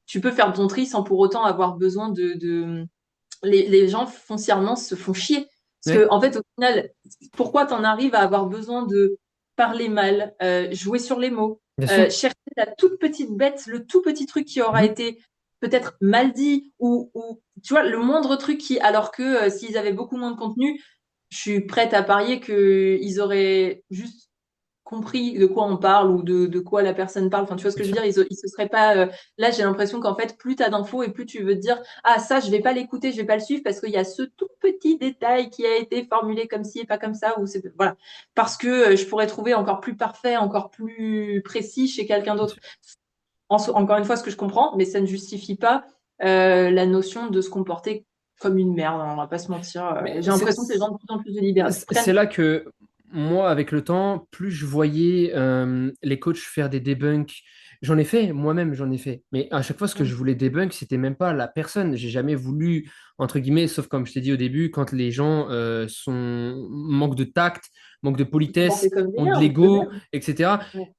Tu peux faire ton tri sans pour autant avoir besoin les gens foncièrement se font chier. Parce que, Ouais, en fait, au final, pourquoi t'en arrives à avoir besoin de parler mal, jouer sur les mots, bien sûr. chercher la toute petite bête, le tout petit truc qui aura Mhm. été peut-être mal dit, ou tu vois, le moindre truc qui, alors que s'ils avaient beaucoup moins de contenu, je suis prête à parier qu'ils auraient juste compris de quoi on parle ou de quoi la personne parle. Enfin, tu vois ce Bien que je veux sûr. dire? Ils se seraient pas. Là, j'ai l'impression qu'en fait, plus t'as d'infos et plus tu veux te dire, ah, ça, je vais pas l'écouter, je vais pas le suivre parce qu'il y a ce tout petit détail qui a été formulé comme ci et pas comme ça. Ou c'est voilà. Parce que je pourrais trouver encore plus parfait, encore plus précis chez quelqu'un Bien d'autre. sûr. Encore une fois, ce que je comprends, mais ça ne justifie pas la notion de se comporter comme une merde, hein, on va pas se mentir. Mais J'ai l'impression que les gens ont de plus en plus de liberté. c'est Prennent. là que moi, avec le temps, plus je voyais les coachs faire des debunks. J'en ai fait, moi-même, j'en ai fait. Mais à chaque fois, ce que je voulais debunk, c'était même pas la personne. J'ai jamais voulu, entre guillemets, sauf comme je t'ai dit au début, quand les gens manquent de tact, manquent de Se comporter politesse, comme des ont de merdes, je veux l'ego, bien. etc. Ouais.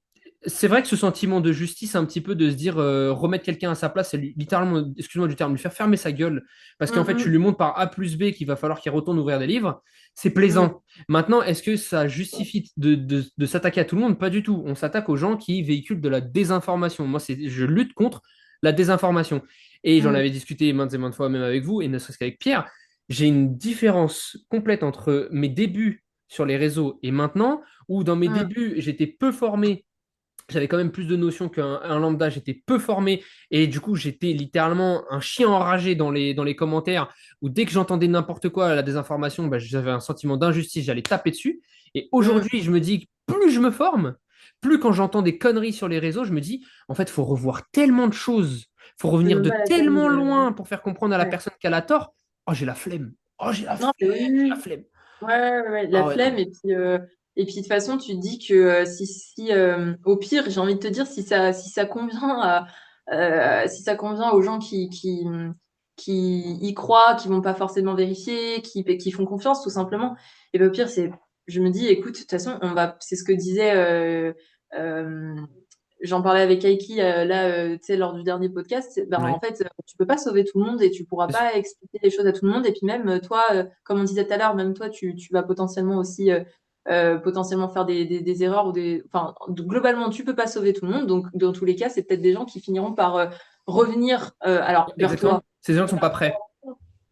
C'est vrai que ce sentiment de justice, un petit peu de se dire remettre quelqu'un à sa place, c'est littéralement, excuse-moi du terme, lui faire fermer sa gueule, parce qu'en fait, tu Mm, lui montres par A plus B qu'il va falloir qu'il retourne ouvrir des livres, c'est mm, plaisant. Maintenant, est-ce que ça justifie de s'attaquer à tout le monde? Pas du tout. On s'attaque aux gens qui véhiculent de la désinformation. Moi, je lutte contre la désinformation. Et j'en mm, avais discuté maintes et maintes fois, même avec vous, et ne serait-ce qu'avec Pierre. J'ai une différence complète entre mes débuts sur les réseaux et maintenant, où dans mes mm, débuts, j'étais peu formé, j'avais quand même plus de notions qu'un lambda, j'étais peu formé et du coup j'étais littéralement un chien enragé dans les commentaires où dès que j'entendais n'importe quoi, la désinformation, bah, j'avais un sentiment d'injustice, j'allais taper dessus. Et mm. aujourd'hui, je me dis, plus je me forme, plus quand j'entends des conneries sur les réseaux, je me dis, en fait, il faut revoir tellement de choses, il faut C'est revenir même de pas la peine tellement de. loin pour faire comprendre à la Ouais. personne qu'elle a tort. Oh, j'ai la flemme. Oh, j'ai la Non, flemme, mais oui, j'ai la oui. flemme. Ouais, ouais, ouais, la Ah ouais, non, flemme. mais Et puis de toute façon, tu te dis que au pire, j'ai envie de te dire, si ça convient si ça convient aux gens qui y croient, qui vont pas forcément vérifier, qui font confiance tout simplement. Et ben, au pire, je me dis, écoute, de toute façon, c'est ce que disait, euh, j'en parlais avec Aiki là, tu sais, lors du dernier podcast. Ben, en Oui, fait, tu peux pas sauver tout le monde et tu pourras c'est sûr. pas expliquer les choses à tout le monde. Et puis même toi, comme on disait tout à l'heure, même toi, tu vas potentiellement aussi potentiellement faire des erreurs ou enfin, globalement, tu peux pas sauver tout le monde. Donc, dans tous les cas, c'est peut-être des gens qui finiront par revenir, alors vers Exactement. toi, Ces gens ne sont pas prêts,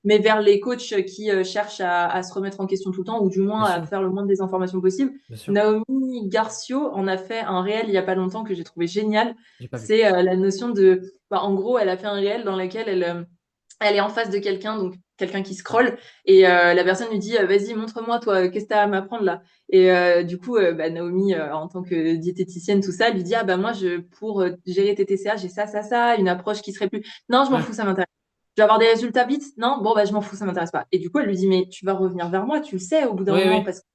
mais vers les coachs qui cherchent à se remettre en question tout le temps, ou du moins bien à sûr, faire le moins de désinformation possible. bien sûr. Naomi Garcio en a fait un réel il y a pas longtemps que j'ai trouvé génial. J'ai pas vu. C'est la notion de, bah, en gros, elle a fait un réel dans lequel elle est en face de quelqu'un, donc quelqu'un qui scrolle, et la personne lui dit, vas-y, montre-moi, toi, qu'est-ce que t'as à m'apprendre là? Et du coup, bah, Naomi, en tant que diététicienne, tout ça, lui dit, ah bah moi, pour gérer tes TCA, j'ai ça, ça, ça, une approche qui serait plus. Non, je m'en Ouais, fous, ça m'intéresse. Je vais avoir des résultats vite? Non, bon, bah, je m'en fous, ça m'intéresse pas. Et du coup, elle lui dit, mais tu vas revenir vers moi, tu le sais, au bout d'un oui, moment, oui. parce que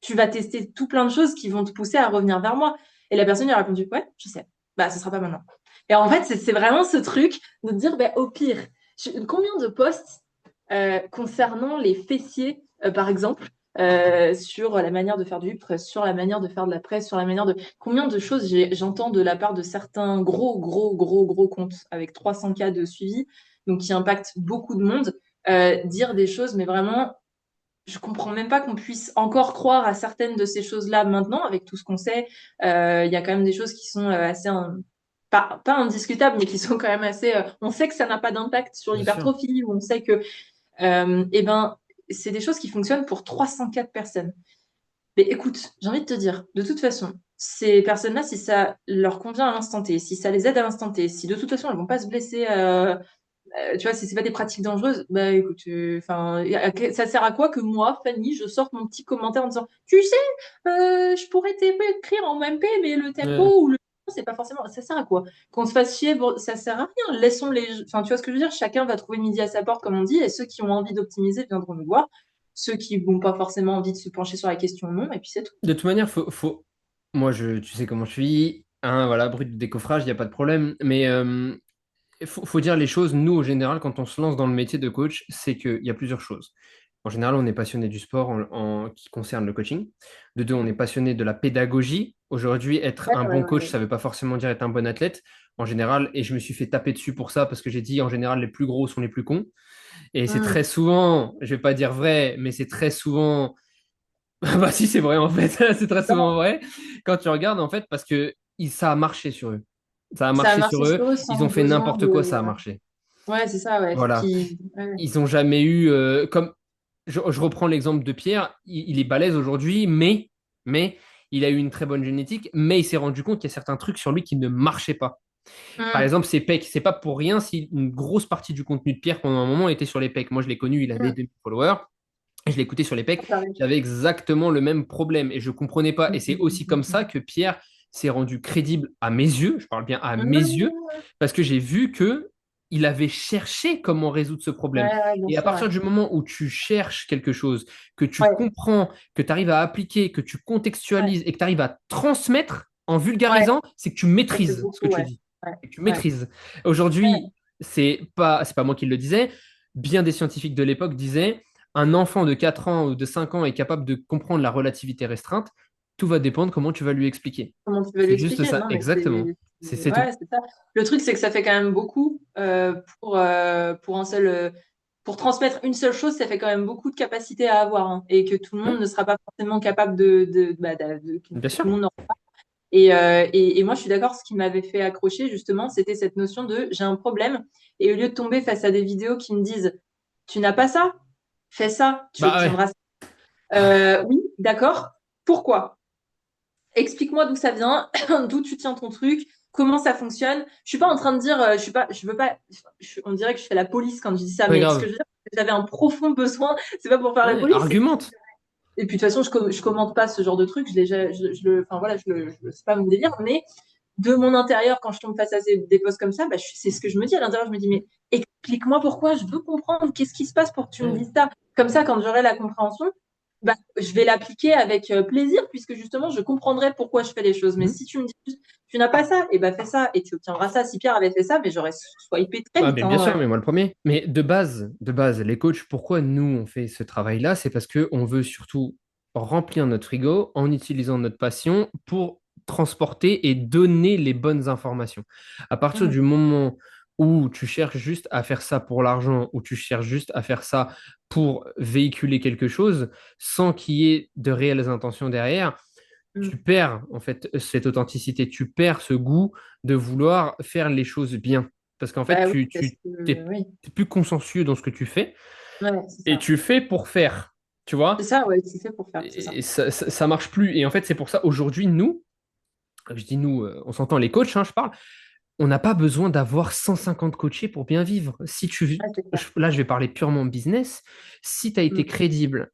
tu vas tester tout plein de choses qui vont te pousser à revenir vers moi. Et la personne lui a répondu, ouais, je sais. Bah, ce sera pas maintenant. Et en fait, c'est vraiment ce truc de te dire, bah, au pire, combien de posts concernant les fessiers, par exemple, sur la manière de faire du presse, sur la manière de faire de la presse, sur la manière de... Combien de choses j'entends de la part de certains gros comptes avec 300K de suivi, donc qui impactent beaucoup de monde, dire des choses, mais vraiment je comprends même pas qu'on puisse encore croire à certaines de ces choses-là maintenant, avec tout ce qu'on sait. Il y a quand même des choses qui sont assez, pas indiscutables, mais qui sont quand même assez. On sait que ça n'a pas d'impact sur Bien sûr. l'hypertrophie, ou on sait que, eh ben, c'est des choses qui fonctionnent pour 304 personnes. Mais écoute, j'ai envie de te dire, de toute façon, ces personnes-là, si ça leur convient à l'instant T, si ça les aide à l'instant T, si de toute façon elles vont pas se blesser tu vois, si c'est pas des pratiques dangereuses, bah écoute, enfin, ça sert à quoi que moi, Fanny, je sorte mon petit commentaire en disant, tu sais, je pourrais t'écrire en MP, mais le Ouais. tempo ou le c'est pas forcément, ça sert à quoi? Qu'on se fasse chier, bon, ça sert à rien. Laissons enfin, tu vois ce que je veux dire? Chacun va trouver midi à sa porte, comme on dit, et ceux qui ont envie d'optimiser viendront nous voir. Ceux qui n'ont pas forcément envie de se pencher sur la question, non, et puis c'est tout. De toute manière, moi, tu sais comment je suis, hein, voilà, brut de décoffrage, il n'y a pas de problème. Mais faut dire les choses. Nous, au général, quand on se lance dans le métier de coach, c'est qu'il y a plusieurs choses. En général, on est passionné du sport qui concerne le coaching. De deux, on est passionné de la pédagogie. Aujourd'hui, être Ouais, un ouais, bon coach, ouais. ça ne veut pas forcément dire être un bon athlète. En général, et je me suis fait taper dessus pour ça parce que j'ai dit, en général, les plus gros sont les plus cons. Et c'est Hum, très souvent, je vais pas dire vrai, mais c'est très souvent bah si, c'est vrai en fait, c'est très souvent vrai quand tu regardes en fait parce que ça a marché sur eux. Ça a ça a marché marché sur eux, sur eux ils sans ont fait besoin n'importe quoi, de. ça a marché. Ouais, c'est ça, ouais. Voilà. Puis, ouais. Ils ont jamais eu comme je reprends l'exemple de Pierre, il est balèze aujourd'hui, mais il a eu une très bonne génétique, mais il s'est rendu compte qu'il y a certains trucs sur lui qui ne marchaient pas. Par Hum, exemple, ses pecs, c'est pas pour rien si une grosse partie du contenu de Pierre pendant un moment était sur les pecs. Moi, je l'ai connu, il avait hum. 2000 followers. Je l'écoutais sur les pecs, Pareil. j'avais exactement le même problème et je comprenais pas. Et c'est aussi comme ça Hum. que Pierre s'est rendu crédible à mes yeux, je parle bien à mes yeux, Ouais, parce que j'ai vu que il avait cherché comment résoudre ce problème. ouais, bien Et à sûr, ouais. partir du moment où tu cherches quelque chose, que tu Ouais, comprends, que tu arrives à appliquer, que tu ouais, contextualises et que tu arrives à transmettre en ouais, vulgarisant, c'est que tu ça fait maîtrises ce que beaucoup, tu ouais. dis. Ouais, Et que tu ouais. maîtrises. Aujourd'hui, c'est pas moi qui le disais, bien des scientifiques de l'époque disaient un enfant de 4 ans ou de 5 ans est capable de comprendre la relativité restreinte, tout va dépendre comment tu vas lui expliquer. Comment tu veux lui C'est juste expliquer? ça, Non, mais exactement. C'est tout. ouais, c'est ça. Le truc, c'est que ça fait quand même beaucoup pour un seul. Pour transmettre une seule chose, ça fait quand même beaucoup de capacité à avoir, hein, et que tout le monde Oui, ne sera pas forcément capable bien que tout sûr. le monde. Et moi, je suis d'accord. Ce qui m'avait fait accrocher, justement, c'était cette notion de j'ai un problème. Et au lieu de tomber face à des vidéos qui me disent tu n'as pas ça, fais ça, tu Bah ouais. obtiendras ça. Oui, d'accord. Pourquoi? Explique-moi d'où ça vient, d'où tu tiens ton truc, comment ça fonctionne. Je suis pas en train de dire, je suis pas, je veux pas, on dirait que je fais la police quand je dis ça, Ouais, mais ce que grave. je veux dire, c'est que j'avais un profond besoin. C'est pas pour faire la Ouais, police. argumente. Et puis de toute façon, je commente pas ce genre de truc. Enfin voilà, c'est pas mon délire. Mais de mon intérieur, quand je tombe face à des posts comme ça, bah, c'est ce que je me dis à l'intérieur. Je me dis, mais explique-moi pourquoi. Je veux comprendre qu'est-ce qui se passe pour que tu me Ouais. dises ça. Comme ça, quand j'aurai la compréhension, je vais l'appliquer avec plaisir puisque justement, je comprendrai pourquoi je fais les choses. Mais Hmm. si tu me dis juste, tu n'as pas ça, et ben fais ça et tu obtiendras ça. Si Pierre avait fait ça, mais j'aurais swipé très Ah, vite. mais bien Hein. sûr, mais moi le premier. Mais de base, les coachs, pourquoi nous on fait ce travail-là? C'est parce qu'on veut surtout remplir notre frigo en utilisant notre passion pour transporter et donner les bonnes informations. À partir Mhm. du moment où tu cherches juste à faire ça pour l'argent, ou tu cherches juste à faire ça pour véhiculer quelque chose, sans qu'il y ait de réelles intentions derrière, tu Mhm. perds en fait cette authenticité, tu perds ce goût de vouloir faire les choses bien. Parce qu'en fait, Bah oui, parce tu que t'es, oui, t'es plus consciencieux dans ce que tu fais ouais, c'est et ça. tu fais pour faire, tu vois. C'est ça, ouais, c'est fait pour faire, c'est ça. Et ça marche plus. Et en fait, c'est pour ça, aujourd'hui, nous, je dis nous, on s'entend les coachs, hein, je parle, on n'a pas besoin d'avoir 150 coachés pour bien vivre. Si tu, Ouais, c'est clair. là, je vais parler purement business. Si tu as été Mm. crédible,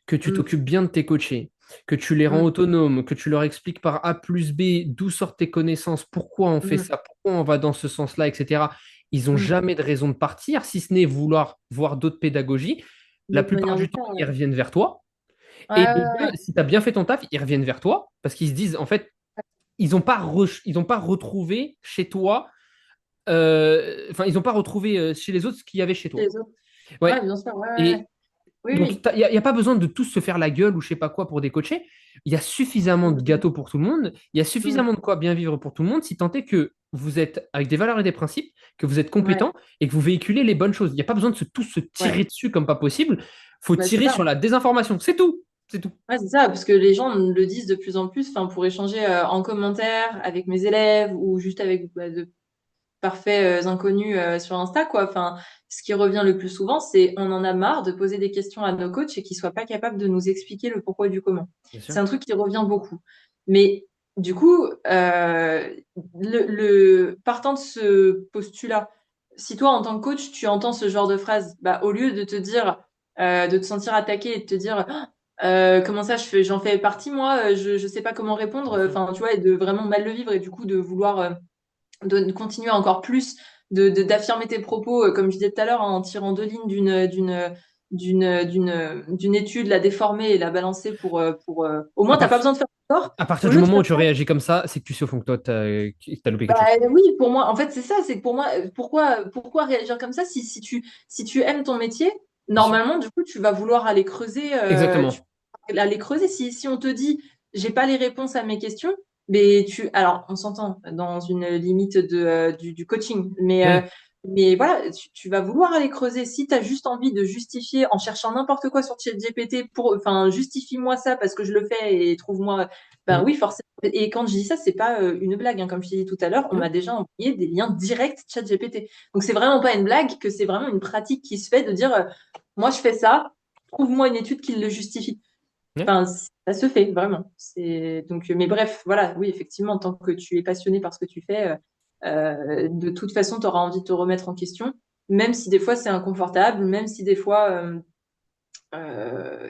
que tu Mm. t'occupes bien de tes coachés, que tu les rends Mm. autonomes, que tu leur expliques par A plus B d'où sortent tes connaissances, pourquoi on fait Mm. ça, pourquoi on va dans ce sens-là, etc. Ils n'ont Mm. jamais de raison de partir, si ce n'est vouloir voir d'autres pédagogies. La D'autres plupart manières de du temps, faire, ils ouais. reviennent vers toi. Ouais, Et ouais, de deux, ouais. si tu as bien fait ton taf, ils reviennent vers toi parce qu'ils se disent, en fait, ils n'ont pas retrouvé chez toi, ils n'ont pas retrouvé chez les autres ce qu'il y avait chez Chez toi. les autres. Ouais, Ouais. bien sûr, ouais, ouais, ouais. Et Oui, donc, oui. il n'y a pas besoin de tous se faire la gueule ou je sais pas quoi pour décocher. Il y a suffisamment de Mm. gâteaux pour tout le monde. Il y a Mm. suffisamment de quoi bien vivre pour tout le monde si tant est que vous êtes avec des valeurs et des principes, que vous êtes Ouais, compétent et que vous véhiculez les bonnes choses. Il n'y a pas besoin de tous se ouais. tirer dessus comme pas possible. Faut Bah, c'est tirer ça. sur la désinformation. C'est tout. C'est tout. Ouais, c'est ça, parce que les gens le disent de plus en plus, enfin, pour échanger en commentaire avec mes élèves ou juste avec de parfaits inconnus sur Insta, quoi. Enfin, ce qui revient le plus souvent, c'est on en a marre de poser des questions à nos coachs et qu'ils soient pas capables de nous expliquer le pourquoi du comment. Bien sûr. C'est un truc qui revient beaucoup. Mais du coup, partant de ce postulat, si toi, en tant que coach, tu entends ce genre de phrase, bah, au lieu de te dire, de te sentir attaqué et de te dire, comment ça, j'en fais partie, moi, je sais pas comment répondre, Bien sûr. enfin, tu vois, et de vraiment mal le vivre et du coup de vouloir de continuer encore plus d'affirmer tes propos, comme je disais tout à l'heure, hein, en tirant deux lignes d'une étude, la déformer et la balancer au À moins t'as pas partir, besoin de faire d'effort. à partir Au du lieu de moment où faire tu ça, réagis comme ça, c'est que tu sais au fond que toi, t'as loupé bah quelque chose. oui, pour moi, en fait, c'est ça, c'est que pour moi, pourquoi réagir comme ça si tu aimes ton métier, Bien sûr. normalement, du coup, tu vas vouloir aller creuser, Exactement. aller creuser. Si on te dit, j'ai pas les réponses à mes questions, mais alors, on s'entend dans une limite du coaching, Ouais. mais voilà, tu vas vouloir aller creuser. Si tu as juste envie de justifier en cherchant n'importe quoi sur ChatGPT enfin, justifie-moi ça parce que je le fais et trouve-moi, ben Mm. oui, forcément. Et quand je dis ça, c'est pas une blague, hein. Comme je t'ai dit tout à l'heure, on m'a Mm. déjà envoyé des liens directs ChatGPT. Donc c'est vraiment pas une blague, que c'est vraiment une pratique qui se fait de dire, moi je fais ça, trouve-moi une étude qui le justifie. Ouais. Enfin, ça se fait vraiment. C'est donc, mais bref, voilà, oui, effectivement, tant que tu es passionné par ce que tu fais, de toute façon, tu auras envie de te remettre en question, même si des fois c'est inconfortable, même si des fois,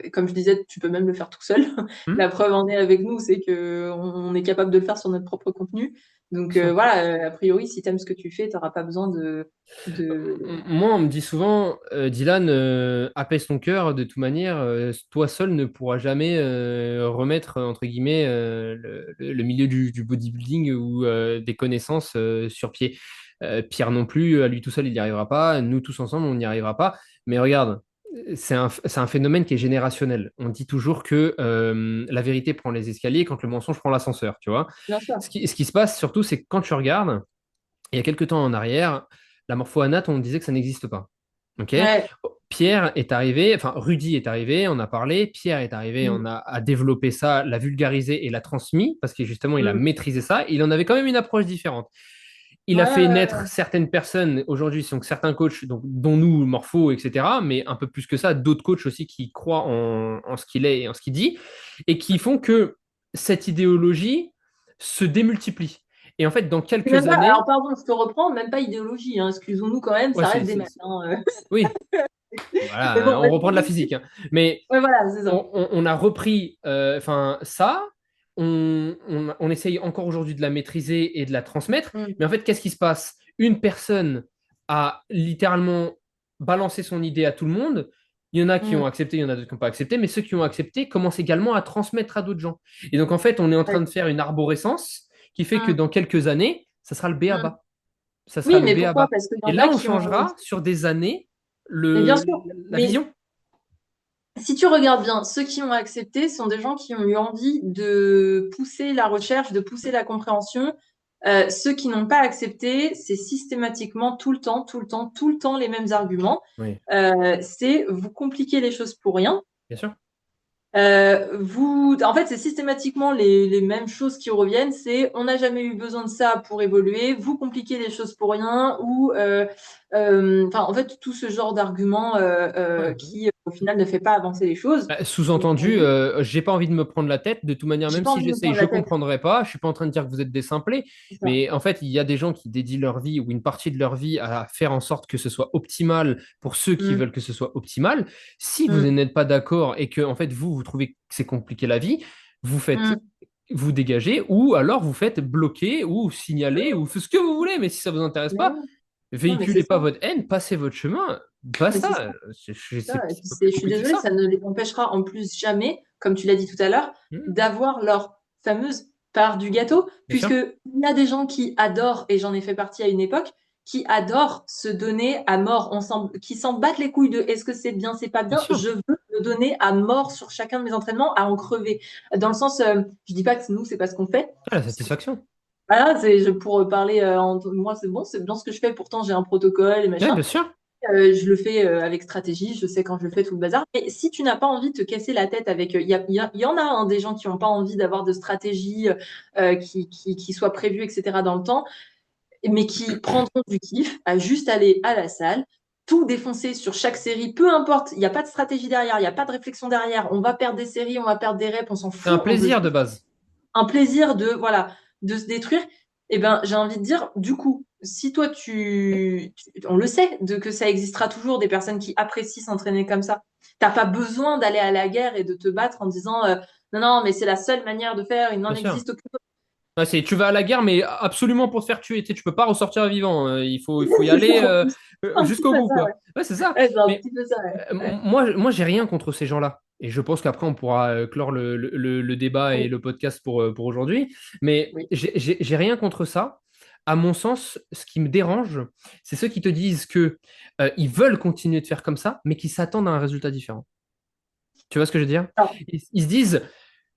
et comme je disais, tu peux même le faire tout seul. Mm. La preuve en est avec nous, c'est que on est capable de le faire sur notre propre contenu. Donc Bien sûr. voilà, a priori, si tu aimes ce que tu fais, tu n'auras pas besoin de... Moi, on me dit souvent, Dylan, apaise ton cœur, de toute manière, toi seul ne pourras jamais remettre, entre guillemets, le milieu du bodybuilding ou des connaissances sur pied. Pierre non plus, à lui tout seul, il n'y arrivera pas, nous tous ensemble, on n'y arrivera pas. Mais regarde, c'est un phénomène qui est générationnel. On dit toujours que la vérité prend les escaliers quand le mensonge prend l'ascenseur, tu vois. Bien sûr. Ce qui se passe surtout, c'est que quand tu regardes, il y a quelques temps en arrière, la morpho-anat, on disait que ça n'existe pas. Ok. Ouais. Pierre est arrivé, enfin Rudy est arrivé, on a parlé, Pierre est arrivé, Mm. on a développé ça, l'a vulgarisé et l'a transmis, parce que justement il a Mm. maîtrisé ça, il en avait quand même une approche différente. Il Ouais, a fait ouais, naître ouais. certaines personnes, aujourd'hui, sont certains coachs, donc, dont nous, Morpho, etc., mais un peu plus que ça, d'autres coachs aussi qui croient en ce qu'il est et en ce qu'il dit, et qui font que cette idéologie se démultiplie. Et en fait, dans C'est même quelques pas, alors années, pardon, je te reprends, même pas idéologie, hein, excusons-nous quand même, ouais, ça reste des maths. Hein. oui, Mais voilà, bon, on vas-y, reprend de la vas-y. physique, hein. Mais Ouais, voilà, c'est ça. on a repris ça, on essaye encore aujourd'hui de la maîtriser et de la transmettre, Mm. mais en fait, qu'est-ce qui se passe? Une personne a littéralement balancé son idée à tout le monde, Il y en a qui Mm. ont accepté, il y en a d'autres qui n'ont pas accepté, mais ceux qui ont accepté commencent également à transmettre à d'autres gens. Et donc, en fait, on est en train Ouais. de faire une arborescence qui fait que Mm. dans quelques années, ça sera le Mm. B.A.-ba. Ça sera Oui, le mais pourquoi? B.A.-ba. Parce qu'il y Et en là, a on qui ont. changera sur des années Mais bien sûr. la Mais vision. si tu regardes bien, ceux qui ont accepté sont des gens qui ont eu envie de pousser la recherche, de pousser la compréhension. Ceux qui n'ont pas accepté, c'est systématiquement tout le temps, tout le temps, tout le temps les mêmes arguments. Oui, C'est vous compliquez les choses pour rien. bien sûr. En fait, c'est systématiquement les mêmes choses qui reviennent. C'est on n'a jamais eu besoin de ça pour évoluer. Vous compliquez les choses pour rien ou enfin, en fait, tout ce genre d'argument Ouais. qui, au final, ne fait pas avancer les choses. Donc, Sous-entendu, j'ai pas envie de me prendre la tête. De toute manière, j'ai même pas si envie de me j'essaye, prendre je la tête. comprendrai pas. Je suis pas en train de dire que vous êtes des simplés, C'est ça. mais en fait, il y a des gens qui dédient leur vie ou une partie de leur vie à faire en sorte que ce soit optimal pour ceux qui Mm, veulent que ce soit optimal. Si vous mm, n'êtes pas d'accord et que en fait vous trouvez que c'est compliqué la vie, vous faites mm. vous dégagez ou alors vous faites bloquer ou signaler ou ce que vous voulez. Mais si ça vous intéresse Mais pas, ouais. Non, mais c'est véhiculez pas ça. votre haine, passez votre chemin. Mais c'est Basta. ça. C'est Ça. Et puis pas plus je suis compliqué que désolée, ça. ça ne les empêchera en plus jamais, comme tu l'as dit tout à l'heure, Hmm, d'avoir leur fameuse part du gâteau, bien puisque sûr. il y a des gens qui adorent, et j'en ai fait partie à une époque, qui adorent se donner à mort, qui s'en battent les couilles de est-ce que c'est bien, c'est pas Bien bien, sûr. je veux me donner à mort sur chacun de mes entraînements, à en crever. Dans le sens, je dis pas que nous, c'est pas ce qu'on fait. Ah, la satisfaction. Voilà, pour parler, moi c'est bon, c'est bien ce que je fais, pourtant j'ai un protocole et Ouais, machin. bien sûr. Je le fais avec stratégie, je sais quand je le fais tout le bazar. Mais si tu n'as pas envie de te casser la tête avec, il y en a hein, des gens qui n'ont pas envie d'avoir de stratégie qui soit prévue, etc. dans le temps, mais qui prendront du kiff à juste aller à la salle, tout défoncer sur chaque série, peu importe, il n'y a pas de stratégie derrière, il n'y a pas de réflexion derrière, on va perdre des séries, on va perdre des reps, on s'en C'est un fout, on veut plaisir de base. un plaisir de voilà de se détruire, eh ben j'ai envie de dire du coup, si toi on le sait de que ça existera toujours des personnes qui apprécient s'entraîner comme ça. T'as pas besoin d'aller à la guerre et de te battre en disant non non mais c'est la seule manière de faire, il n'en Bien sûr. existe aucune autre. Ouais, tu vas à la guerre, mais absolument pour te faire tuer. Tu peux pas ressortir vivant. Il faut y aller Un petit jusqu'au peu bout, ça quoi. ouais. Ouais, c'est ça. Ouais, c'est un Mais petit peu ça ouais. Ouais. moi, j'ai rien contre ces gens-là. Et je pense qu'après, on pourra clore le débat et Oui, le podcast pour aujourd'hui. Mais oui. j'ai rien contre ça. À mon sens, ce qui me dérange, c'est ceux qui te disent que ils veulent continuer de faire comme ça, mais qui s'attendent à un résultat différent. Tu vois ce que je veux dire? Alors, Ils se disent,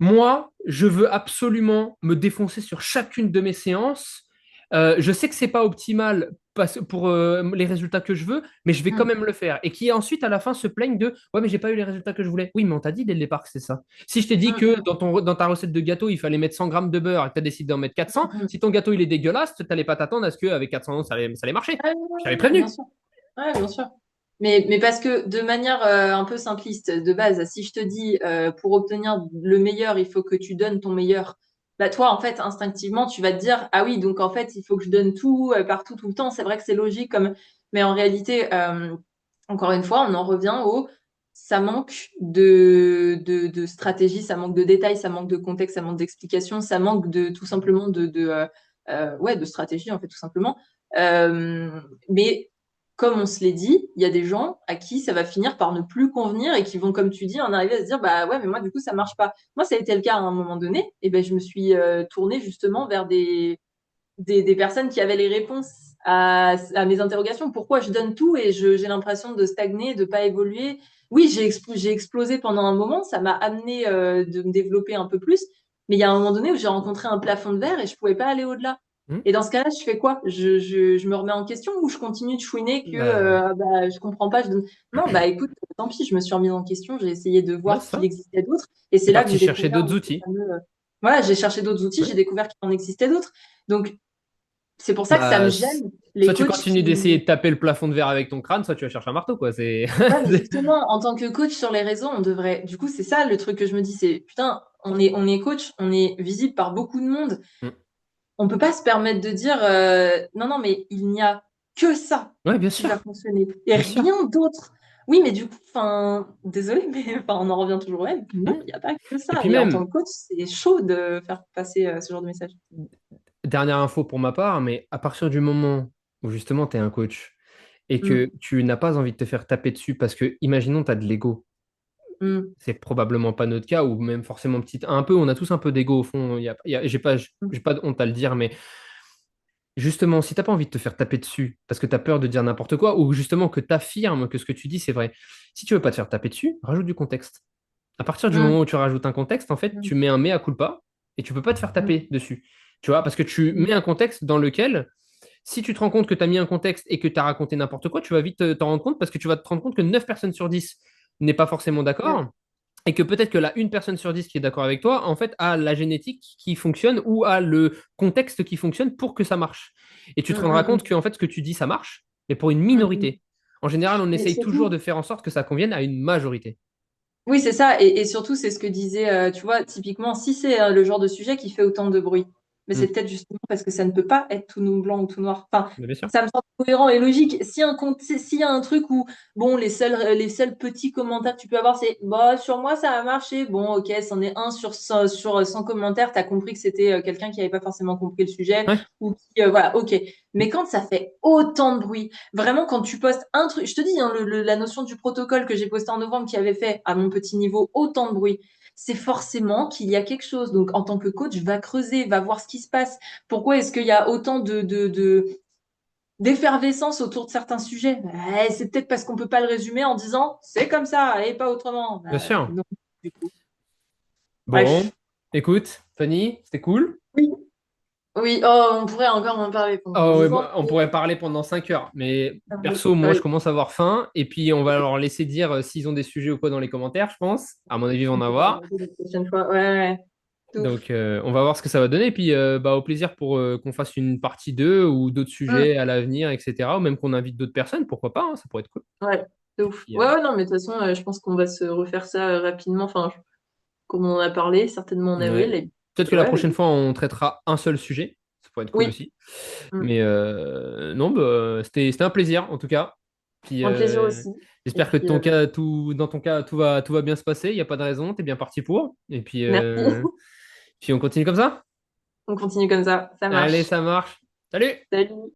moi, je veux absolument me défoncer sur chacune de mes séances. Je sais que c'est pas optimal pour les résultats que je veux, mais je vais quand hmm, même le faire. Et qui ensuite, à la fin, se plaignent de ouais, mais j'ai pas eu les résultats que je voulais. Oui, mais on t'a dit dès le départ que c'est ça. Si je t'ai dit que hmm, dans ta recette de gâteau, il fallait mettre 100 grammes de beurre et que tu as décidé d'en mettre 400, hmm. si ton gâteau il est dégueulasse, tu n'allais pas t'attendre à ce qu'avec 400 ça allait marcher. Ouais, Je t'avais ouais, bien prévenu. sûr. Ouais, bien sûr. Mais parce que de manière un peu simpliste de base, si je te dis pour obtenir le meilleur, il faut que tu donnes ton meilleur, bah toi en fait instinctivement tu vas te dire ah oui donc en fait il faut que je donne tout partout tout le temps. C'est vrai que c'est logique comme, mais en réalité encore une fois on en revient au ça manque de stratégie, ça manque de détails, ça manque de contexte, ça manque d'explication, ça manque de tout simplement ouais de stratégie en fait tout simplement. Mais comme on se l'est dit, il y a des gens à qui ça va finir par ne plus convenir et qui vont, comme tu dis, en arriver à se dire, bah ouais, mais moi, du coup, ça marche pas. Moi, ça a été le cas à un moment donné, et ben, je me suis tournée justement vers des personnes qui avaient les réponses à mes interrogations. Pourquoi je donne tout et j'ai l'impression de stagner, de pas évoluer? Oui, j'ai explosé pendant un moment, ça m'a amené de me développer un peu plus, mais il y a un moment donné où j'ai rencontré un plafond de verre et je pouvais pas aller au-delà. Hmm. Et dans ce cas-là, je fais quoi? Je me remets en question ou je continue de chouiner que Bah, bah, je comprends pas, je donne... Non, bah écoute, tant pis, je me suis remise en question, j'ai essayé de ouais, voir c'est qu'il ça. existait d'autres, et c'est T'es là que parti j'ai chercher découvert d'autres ces outils. fameux... Voilà, j'ai cherché d'autres outils, j'ai Ouais. découvert qu'il en existait d'autres. Donc, c'est pour ça que ça me Bah, gêne, les soit tu coachs continues d'essayer qui... de taper le plafond de verre avec ton crâne, soit tu vas chercher un marteau, quoi. C'est. Ouais, mais justement, en tant que coach sur les réseaux, on devrait... Du coup, c'est ça le truc que je me dis, c'est, putain, on est coach, on est visible par beaucoup de monde. Hmm. On peut pas se permettre de dire, non, non, mais il n'y a que ça Ouais, bien qui va sûr, fonctionner. Et bien sûr. rien d'autre. Oui, mais du coup, enfin, désolé, mais enfin, on en revient toujours au même. Non, Hmm. il n'y a pas que Et ça. puis Et en tant même, que coach, c'est chaud de faire passer ce genre de message. dernière info pour ma part, mais à partir du moment où justement tu es un coach et Mm, que tu n'as pas envie de te faire taper dessus parce que, imaginons, tu as de l'ego. mm, C'est probablement pas notre cas, ou même forcément petit. Un peu, on a tous un peu d'ego au fond. J'ai pas de honte à le dire, mais justement, si t'as pas envie de te faire taper dessus parce que tu as peur de dire n'importe quoi, ou justement que tu affirmes que ce que tu dis c'est vrai, si tu veux pas te faire taper dessus, rajoute du contexte. À partir du moment mm, où tu rajoutes un contexte, en fait, mm, tu mets un mea culpa et tu peux pas te faire mm, taper dessus. Tu vois, parce que tu mm, mets un contexte dans lequel, si tu te rends compte que tu as mis un contexte et que tu as raconté n'importe quoi, tu vas vite t'en rendre compte parce que tu vas te rendre compte que 9 personnes sur 10 n'est pas forcément ouais, d'accord et que peut-être que la une personne sur 10 qui est d'accord avec toi, en fait, a la génétique qui fonctionne ou a le contexte qui fonctionne pour que ça marche. Et tu mm, te rendras mm, compte que, en fait, ce que tu dis, ça marche, mais pour une mm, mm. minorité. En général, on Mais essaye toujours de surtout, faire en sorte que ça convienne à une majorité. oui, c'est ça. Et surtout, c'est ce que disait, tu vois, typiquement, si c'est le genre de sujet qui fait autant de bruit, mais c'est Hmm. peut-être justement parce que ça ne peut pas être tout blanc ou tout noir. Enfin, Mais bien sûr. ça me semble cohérent et logique. Si s'il y a un truc où, bon, les seuls petits commentaires que tu peux avoir, c'est, bah, sur moi, ça a marché. Bon, ok, c'en est un sur 100 commentaires. T'as compris que c'était quelqu'un qui n'avait pas forcément compris le sujet Ouais. ou qui, voilà, ok. Mais quand ça fait autant de bruit, vraiment, quand tu postes un truc, je te dis, hein, la notion du protocole que j'ai posté en novembre qui avait fait, à mon petit niveau, autant de bruit, c'est forcément qu'il y a quelque chose. Donc, en tant que coach, va creuser, va voir ce qui se passe. Pourquoi est-ce qu'il y a autant d'effervescence autour de certains sujets? C'est peut-être parce qu'on peut pas le résumer en disant c'est comme ça et pas autrement. Bien sûr. Non, du coup. Bon, Bref. écoute, Fanny, c'était cool. Oui. Oui, oh, on pourrait encore en parler pendant Oh, ouais, 10 ans. bah, on pourrait parler pendant 5 heures, mais Oui, perso, moi, je oui. commence à avoir faim. Et puis, on va leur laisser dire s'ils ont des sujets ou quoi dans les commentaires, je pense. À mon avis, ils vont en On pourra avoir. aborder la prochaine fois. Ouais, ouais. De Donc, ouf. on va voir ce que ça va donner. Et puis, bah, au plaisir pour qu'on fasse une partie 2 ou d'autres Hum, sujets à l'avenir, etc. Ou même qu'on invite d'autres personnes, pourquoi pas, hein, ça pourrait être cool. ouais, de Et ouf. puis, Ouais, ouais, non, mais de toute façon, je pense qu'on va se refaire ça rapidement. Enfin, comme on en a parlé, certainement en avril. ouais. Et Peut-être que la ouais, prochaine fois, on traitera un seul sujet. Ça pourrait être cool oui. aussi. Hum. Mais non, bah, c'était un plaisir, en tout cas. Puis, Un plaisir aussi. Et j'espère que de puis, ton cas, dans ton cas, tout va bien se passer. Il n'y a pas de raison. Tu es bien parti pour. Et puis, merci. puis, on continue comme ça. On continue comme ça. Ça Allez, marche. ça marche. Salut! Salut.